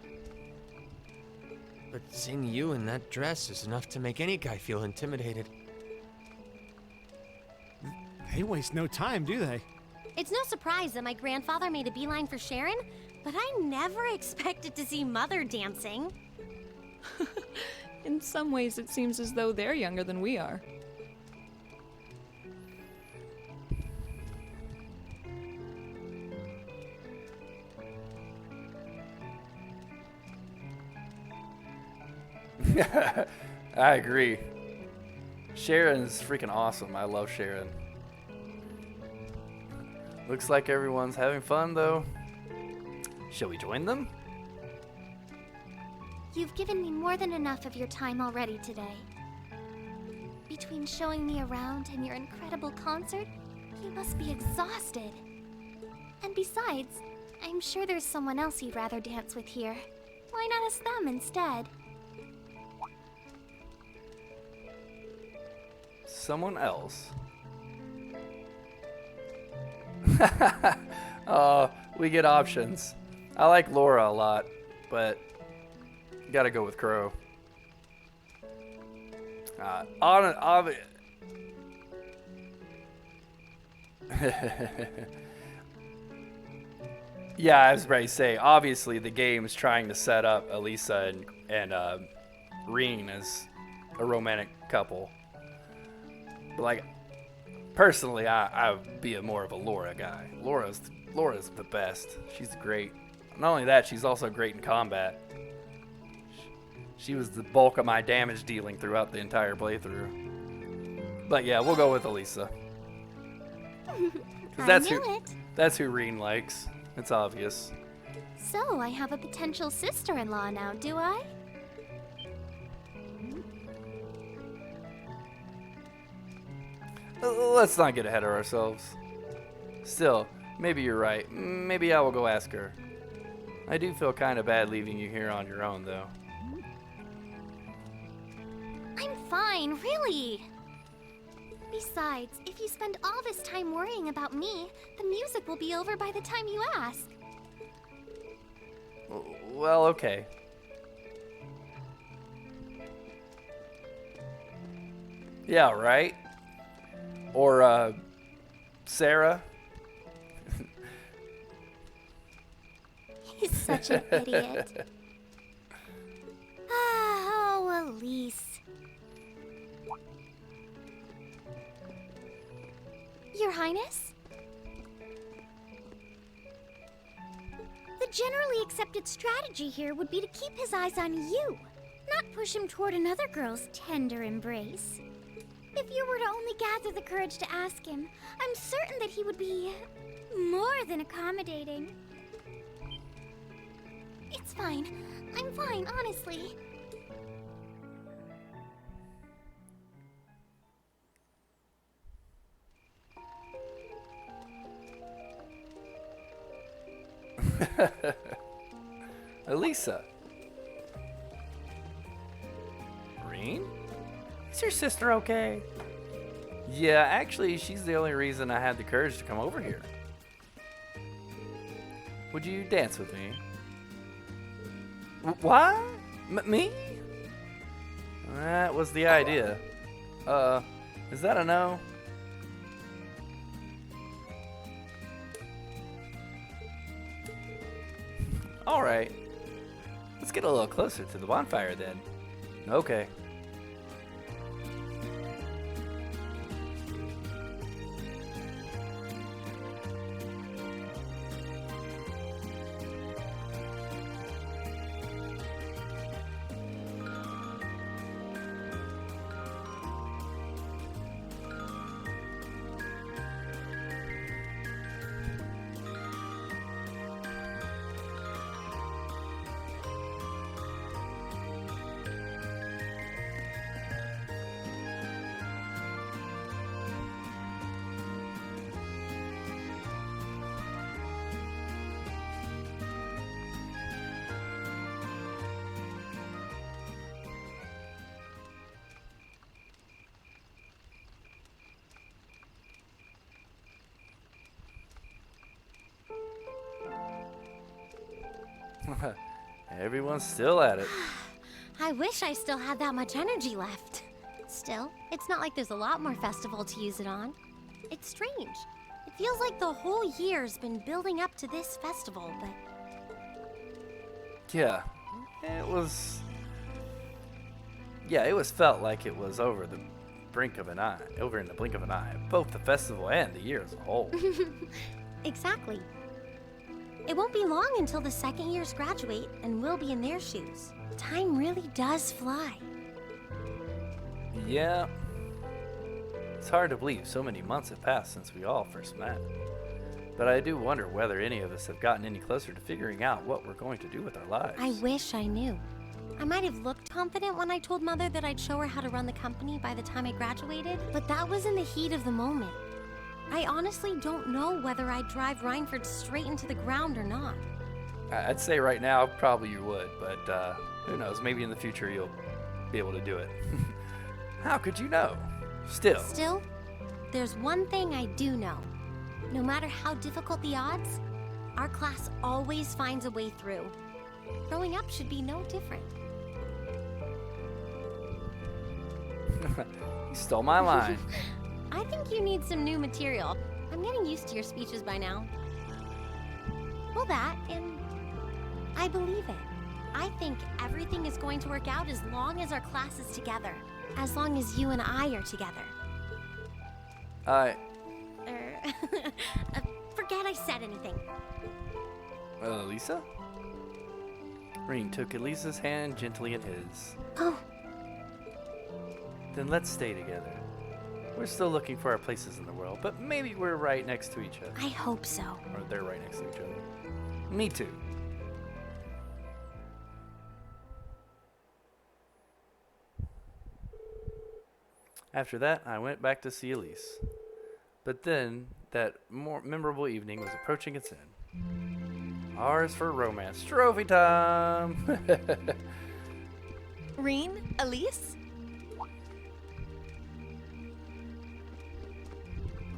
But seeing you in that dress is enough to make any guy feel intimidated. They waste no time, do they? It's no surprise that my grandfather made a beeline for Sharon, but I never expected to see Mother dancing. In some ways, it seems as though they're younger than we are. I agree. Sharon's freaking awesome. I love Sharon. Looks like everyone's having fun, though. Shall we join them? You've given me more than enough of your time already today. Between showing me around and your incredible concert, you must be exhausted. And besides, I'm sure there's someone else you'd rather dance with here. Why not ask them instead? Someone else? Oh, we get options. I like Laura a lot, but gotta go with Crow. Yeah, I was ready to say, obviously the game's trying to set up Elisa and Reen as a romantic couple. But like, personally, I would be more of a Laura guy. Laura's the best. She's great. Not only that, she's also great in combat. She was the bulk of my damage dealing throughout the entire playthrough. But yeah, we'll go with Elisa. That's who Reen likes. It's obvious. So, I have a potential sister-in-law now, do I? Let's not get ahead of ourselves. Still, maybe you're right. Maybe I will go ask her. I do feel kind of bad leaving you here on your own, though. I'm fine, really. Besides, if you spend all this time worrying about me, the music will be over by the time you ask. Well, okay. Yeah, right? Or, Sarah? He's such an idiot. Oh, Elise. Your Highness? The generally accepted strategy here would be to keep his eyes on you, not push him toward another girl's tender embrace. If you were to only gather the courage to ask him, I'm certain that he would be more than accommodating. It's fine. I'm fine, honestly. Elisa. Reen? Is your sister okay? Yeah, actually, she's the only reason I had the courage to come over here. Would you dance with me? What? Me? That was the idea. Is that a no? Alright. Let's get a little closer to the bonfire then. Okay. Everyone's still at it. I wish I still had that much energy left. Still, it's not like there's a lot more festival to use it on. It's strange. It feels like the whole year's been building up to this festival, but... Yeah, it was felt like it was over in the blink of an eye, both the festival and the year as a whole. Exactly. It won't be long until the second years graduate and we'll be in their shoes. Time really does fly. Yeah. It's hard to believe so many months have passed since we all first met. But I do wonder whether any of us have gotten any closer to figuring out what we're going to do with our lives. I wish I knew. I might have looked confident when I told Mother that I'd show her how to run the company by the time I graduated, but that was in the heat of the moment. I honestly don't know whether I'd drive Reinford straight into the ground or not. I'd say right now probably you would, but who knows, maybe in the future you'll be able to do it. How could you know? Still, there's one thing I do know. No matter how difficult the odds, our class always finds a way through. Growing up should be no different. You stole my line. I think you need some new material. I'm getting used to your speeches by now. Well, that, and I believe it. I think everything is going to work out as long as our class is together. As long as you and I are together. Forget I said anything. Lisa? Rean took Elisa's hand gently in his. Oh. Then let's stay together. We're still looking for our places in the world, but maybe we're right next to each other. I hope so. Or they're right next to each other. Me too. After that, I went back to see Elise. But then, that more memorable evening was approaching its end. Ours for romance. Trophy time! Rean? Elise?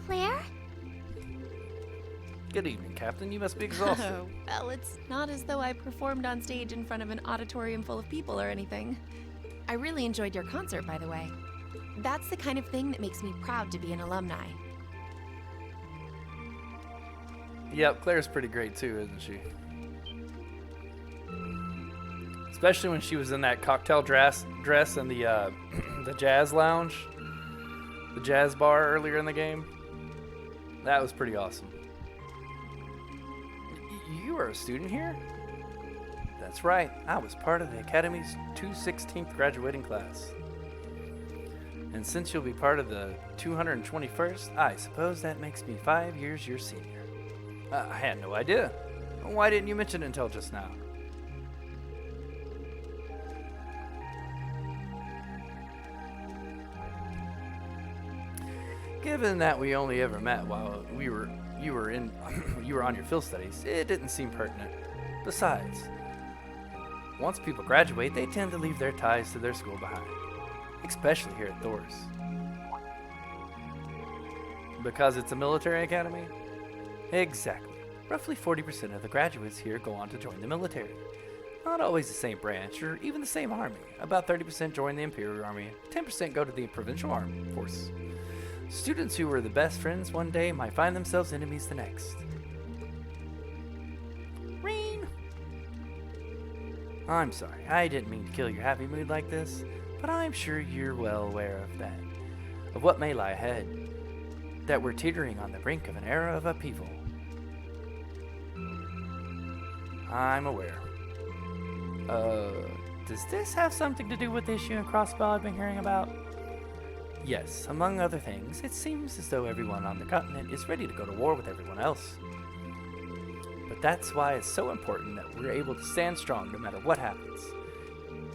Claire? Good evening, Captain. You must be exhausted. Oh, well, it's not as though I performed on stage in front of an auditorium full of people or anything. I really enjoyed your concert, by the way. That's the kind of thing that makes me proud to be an alumni. Yep, Claire's pretty great too, isn't she? Especially when she was in that cocktail dress in the the jazz lounge, the jazz bar earlier in the game. That was pretty awesome. You are a student here? That's right. I was part of the Academy's 216th graduating class. And since you'll be part of the 221st, I suppose that makes me 5 years your senior. I had no idea. Why didn't you mention it until just now? Given that we only ever met while you were on your field studies, it didn't seem pertinent. Besides, once people graduate, they tend to leave their ties to their school behind, especially here at Thor's. Because it's a military academy? Exactly. Roughly 40% of the graduates here go on to join the military. Not always the same branch, or even the same army. About 30% join the Imperial Army, 10% go to the Provincial Army Force. Students who were the best friends one day might find themselves enemies the next. Reen! I'm sorry, I didn't mean to kill your happy mood like this, but I'm sure you're well aware of that, of what may lie ahead, that we're teetering on the brink of an era of upheaval. I'm aware. Does this have something to do with the issue in Crossbell I've been hearing about? Yes, among other things, it seems as though everyone on the continent is ready to go to war with everyone else. But that's why it's so important that we're able to stand strong no matter what happens.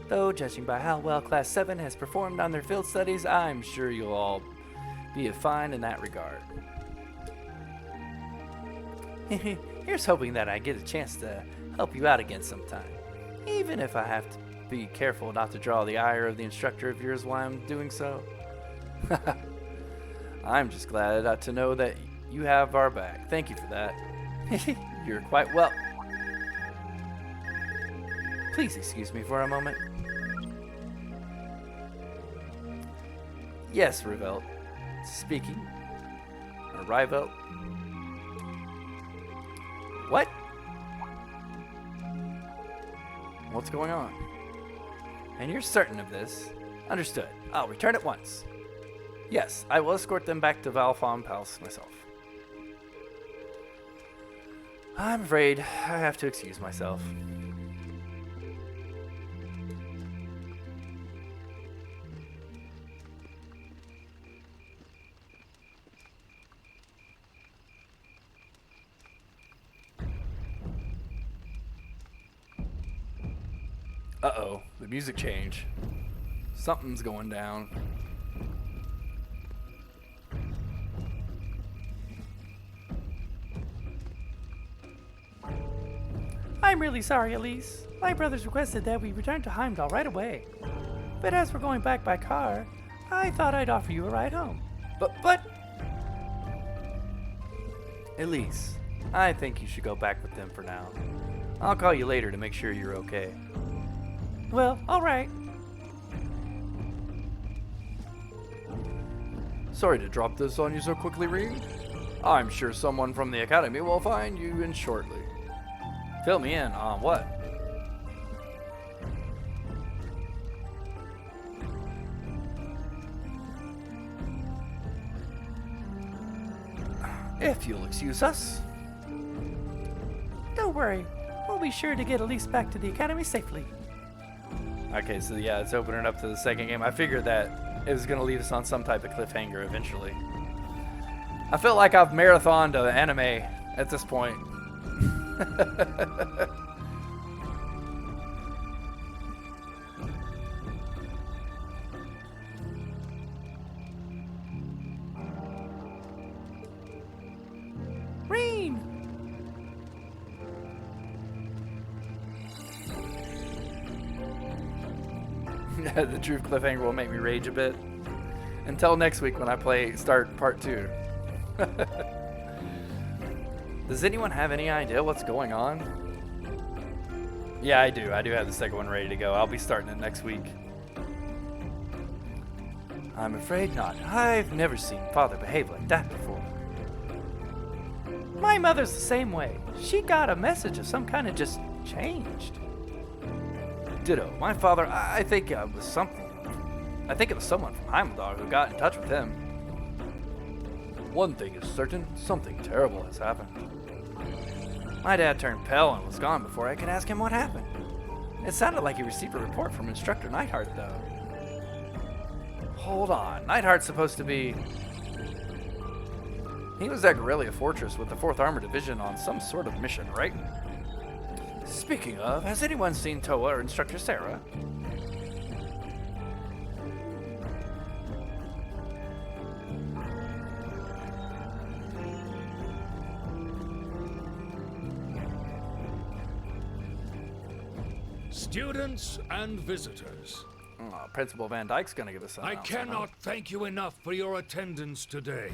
Though, judging by how well Class 7 has performed on their field studies, I'm sure you'll all be fine in that regard. Here's hoping that I get a chance to help you out again sometime. Even if I have to be careful not to draw the ire of the instructor of yours while I'm doing so. I'm just glad to know that you have our back. Thank you for that. You're quite well. Please excuse me for a moment. Yes, Revelt. Speaking. Or Rivelt. What? What's going on? And you're certain of this? Understood. I'll return at once. Yes, I will escort them back to Valfon Palace myself. I'm afraid I have to excuse myself. Uh-oh, the music changed. Something's going down. I'm really sorry, Elise. My brothers requested that we return to Heimdall right away. But as we're going back by car, I thought I'd offer you a ride home. But... Elise, I think you should go back with them for now. I'll call you later to make sure you're okay. Well, alright. Sorry to drop this on you so quickly, Reed. I'm sure someone from the Academy will find you in shortly. Fill me in on what? If you'll excuse us. Don't worry. We'll be sure to get Elise back to the Academy safely. Okay, so yeah, it's opening up to the second game. I figured that it was going to leave us on some type of cliffhanger eventually. I feel like I've marathoned an anime at this point. Reem! The truth cliffhanger will make me rage a bit. Until next week when I start part 2. Does anyone have any idea what's going on? Yeah, I do. I do have the second one ready to go. I'll be starting it next week. I'm afraid not. I've never seen Father behave like that before. My mother's the same way. She got a message of some kind and just changed. Ditto. My father, I think it was something. I think it was someone from Heimdall who got in touch with him. One thing is certain, something terrible has happened. My dad turned pale and was gone before I could ask him what happened. It sounded like he received a report from Instructor Neidhart, though. Hold on, Neidhart's supposed to be... He was at Guerrilla Fortress with the 4th Armored Division on some sort of mission, right? Speaking of, has anyone seen Toa or Instructor Sarah? Students and visitors. Oh, Principal Van Dyke's gonna give us an I announcement, cannot thank you enough for your attendance today.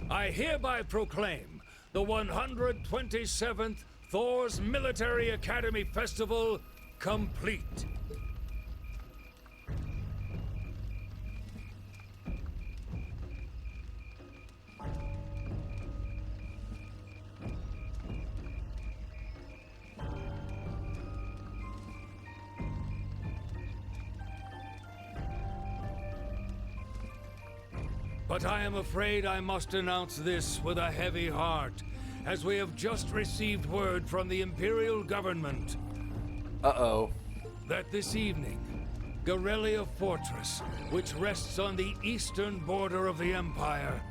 I hereby proclaim the 127th Thor's Military Academy Festival complete. But I am afraid I must announce this with a heavy heart, as we have just received word from the Imperial government. Uh-oh. That this evening, Garrelia Fortress, which rests on the eastern border of the Empire,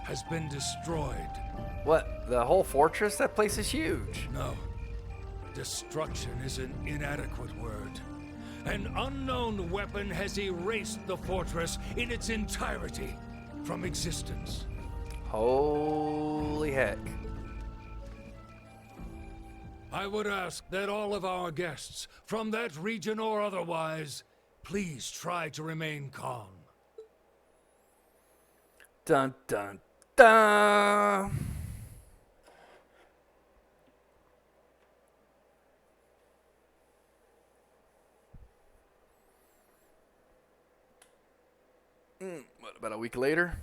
has been destroyed. What? The whole fortress? That place is huge. No. Destruction is an inadequate word. An unknown weapon has erased the fortress in its entirety from existence. Holy heck. I would ask that all of our guests, from that region or otherwise, please try to remain calm. Dun dun dun. What, about a week later?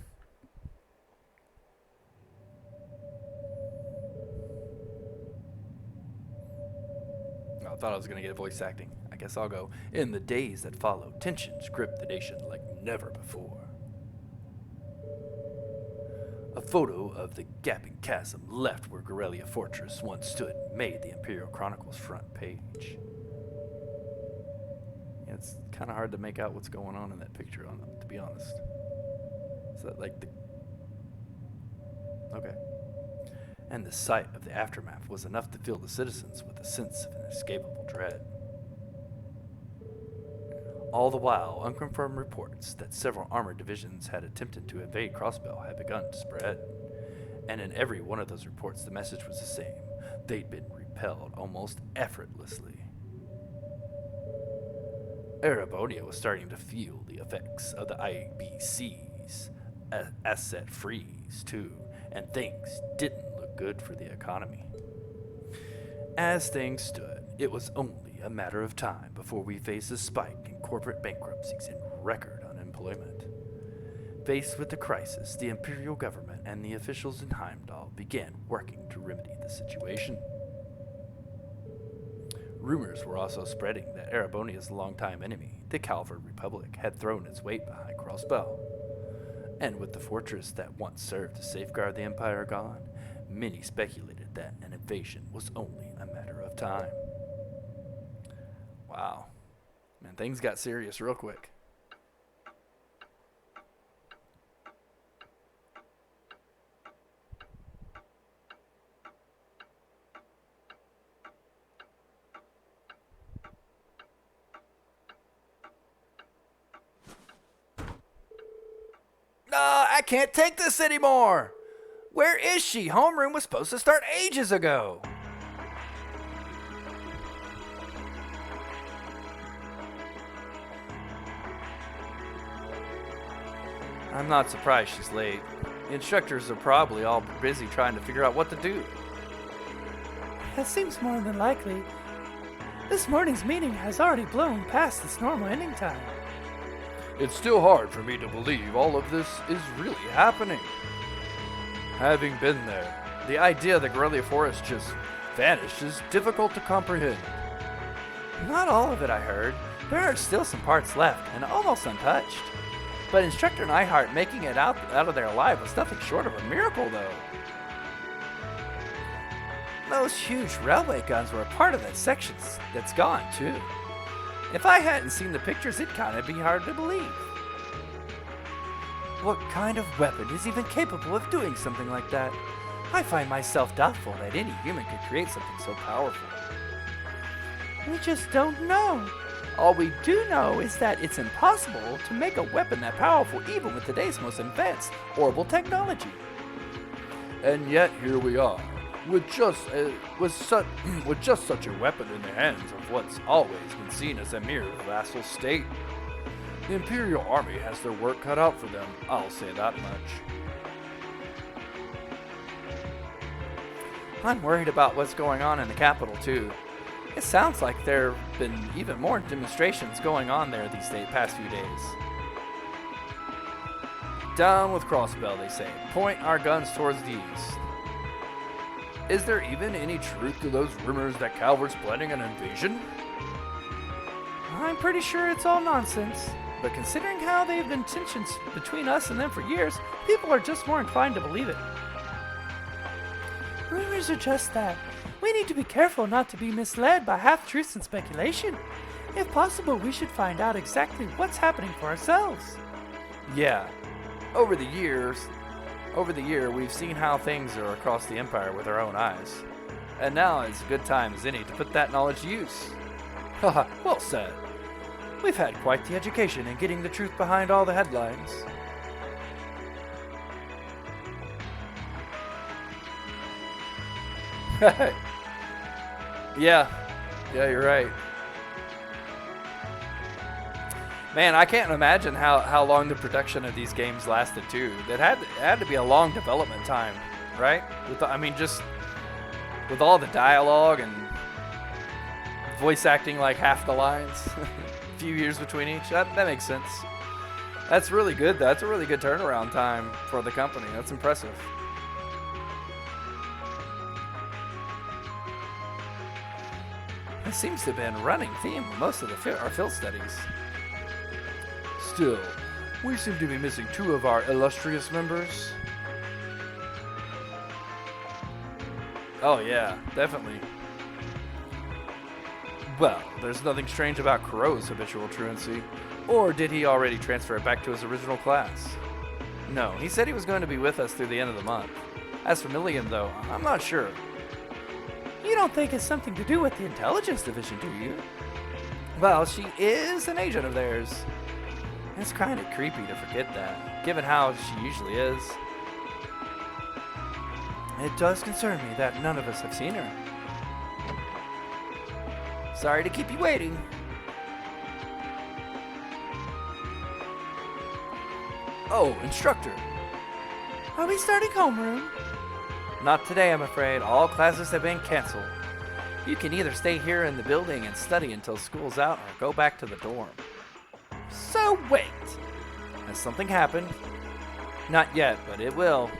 I thought I was going to get voice acting. I guess I'll go. In the days that followed, tensions gripped the nation like never before. A photo of the gaping chasm left where Garrelia Fortress once stood made the Imperial Chronicles front page. Yeah, it's kind of hard to make out what's going on in that picture, to be honest. Is that like the... Okay. And the sight of the aftermath was enough to fill the citizens with a sense of inescapable dread. All the while, unconfirmed reports that several armored divisions had attempted to invade Crossbell had begun to spread. And in every one of those reports, the message was the same. They'd been repelled almost effortlessly. Erebonia was starting to feel the effects of the IBC's asset freeze, too, and things didn't look good for the economy. As things stood, it was only a matter of time before we faced a spike in corporate bankruptcies and record unemployment. Faced with the crisis, the Imperial government and the officials in Heimdall began working to remedy the situation. Rumors were also spreading that Erebonia's longtime enemy, the Calvard Republic, had thrown its weight behind Crossbell. And with the fortress that once served to safeguard the Empire gone, many speculated that an invasion was only a matter of time. Wow. Man, things got serious real quick. I can't take this anymore! Where is she? Homeroom was supposed to start ages ago! I'm not surprised she's late. The instructors are probably all busy trying to figure out what to do. That seems more than likely. This morning's meeting has already blown past its normal ending time. It's still hard for me to believe all of this is really happening. Having been there, the idea that Garrelia Forest just vanished is difficult to comprehend. Not all of it, I heard. There are still some parts left, and almost untouched. But Instructor Neihart making it out of there alive was nothing short of a miracle, though. Those huge railway guns were a part of that section that's gone, too. If I hadn't seen the pictures, it'd kind of be hard to believe. What kind of weapon is even capable of doing something like that? I find myself doubtful that any human could create something so powerful. We just don't know. All we do know is that it's impossible to make a weapon that powerful even with today's most advanced orbital technology. And yet here we are, with just such a weapon in the hands of what's always been seen as a mere vassal state. The Imperial Army has their work cut out for them, I'll say that much. I'm worried about what's going on in the capital too. It sounds like there have been even more demonstrations going on there these past few days. Down with Crossbell, they say. Point our guns towards the east. Is there even any truth to those rumors that Calvert's planning an invasion? I'm pretty sure it's all nonsense. But considering how there have been tensions between us and them for years, people are just more inclined to believe it. Rumors are just that. We need to be careful not to be misled by half-truths and speculation. If possible, we should find out exactly what's happening for ourselves. Yeah. Over the year, we've seen how things are across the Empire with our own eyes. And now is a good time as any to put that knowledge to use. Haha, well said. We've had quite the education in getting the truth behind all the headlines. Yeah, you're right. Man, I can't imagine how long the production of these games lasted too. It had to be a long development time, right? Just with all the dialogue and voice acting like half the lines, a few years between each. That makes sense. That's really good. That's a really good turnaround time for the company. That's impressive. It seems to have been a running theme of most of our field studies. Still, we seem to be missing 2 of our illustrious members. Oh yeah, definitely. Well, there's nothing strange about Crow's habitual truancy. Or did he already transfer it back to his original class? No, he said he was going to be with us through the end of the month. As for Milliam, though, I'm not sure. You don't think it's something to do with the intelligence division, do you? Well, she is an agent of theirs. It's kind of creepy to forget that, given how she usually is. It does concern me that none of us have seen her. Sorry to keep you waiting. Oh, instructor. Are we starting homeroom? Not today, I'm afraid. All classes have been canceled. You can either stay here in the building and study until school's out or go back to the dorm. So wait. Has something happened? Not yet, but it will.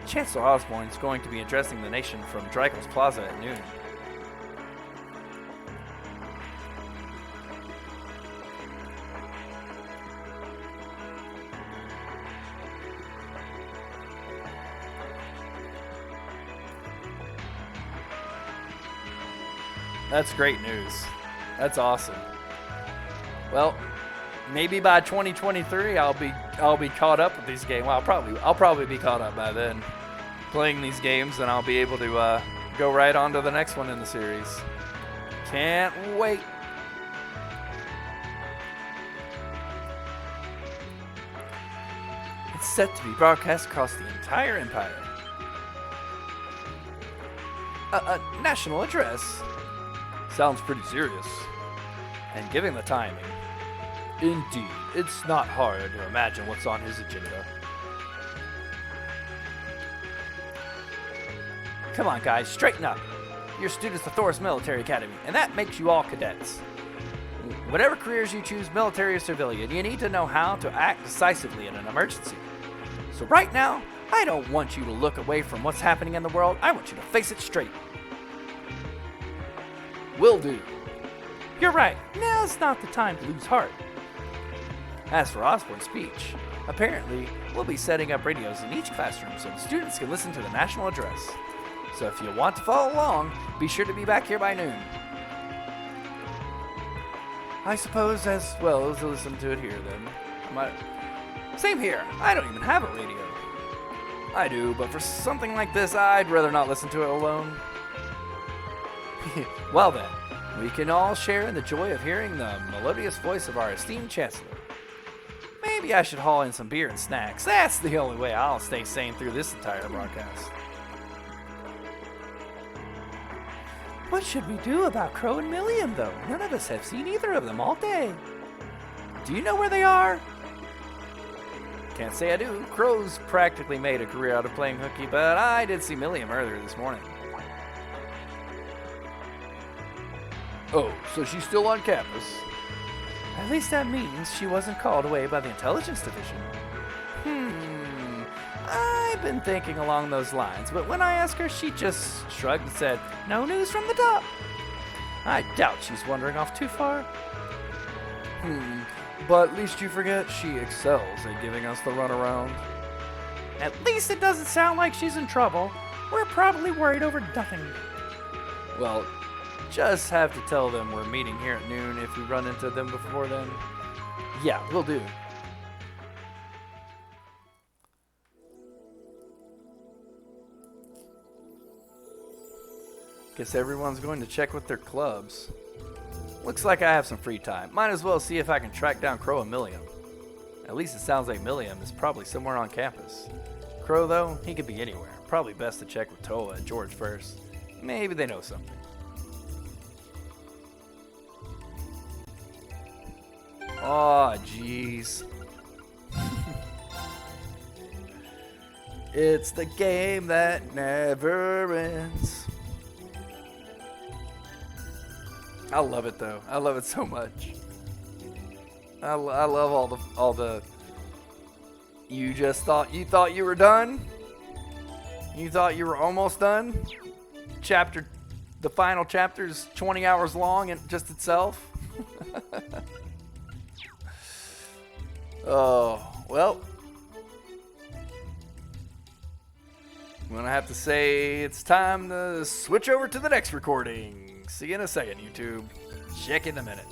Chancellor Osborne's going to be addressing the nation from Draco's Plaza at noon. That's great news. That's awesome. Well, maybe by 2023 I'll be caught up with these games. Well, I'll probably be caught up by then, playing these games, and I'll be able to go right on to the next one in the series. Can't wait. It's set to be broadcast across the entire Empire. A national address. Sounds pretty serious. And given the timing, indeed, it's not hard to imagine what's on his agenda. Come on, guys, straighten up. You're students of Thoris Military Academy, and that makes you all cadets. Whatever careers you choose, military or civilian, you need to know how to act decisively in an emergency. So right now, I don't want you to look away from what's happening in the world. I want you to face it straight. Will do. You're right. Now's not the time to lose heart. As for Osborne's speech, apparently we'll be setting up radios in each classroom so the students can listen to the national address. So if you want to follow along, be sure to be back here by noon. I suppose as well as to listen to it here then. Same here. I don't even have a radio. I do, but for something like this, I'd rather not listen to it alone. Well then, we can all share in the joy of hearing the melodious voice of our esteemed Chancellor. Maybe I should haul in some beer and snacks. That's the only way I'll stay sane through this entire broadcast. What should we do about Crow and Milliam, though? None of us have seen either of them all day. Do you know where they are? Can't say I do. Crow's practically made a career out of playing hooky, but I did see Milliam earlier this morning. Oh, so she's still on campus? At least that means she wasn't called away by the intelligence division. I've been thinking along those lines, but when I asked her, she just shrugged and said, "No news from the top." I doubt she's wandering off too far. But at least you forget she excels at giving us the runaround. At least it doesn't sound like she's in trouble. We're probably worried over nothing. Well, just have to tell them we're meeting here at noon if we run into them before then. Yeah, we'll do. Guess everyone's going to check with their clubs. Looks like I have some free time. Might as well see if I can track down Crow and Milliam. At least it sounds like Milliam is probably somewhere on campus. Crow, though, he could be anywhere. Probably best to check with Toa and George first. Maybe they know something. Aw, jeez. It's the game that never ends. I love it though. I love it so much. I love all the. You thought you were done. You thought you were almost done. The final chapter's 20 hours long and just itself. Oh well. I'm gonna have to say it's time to switch over to the next recording. See you in a second, YouTube. Check in a minute.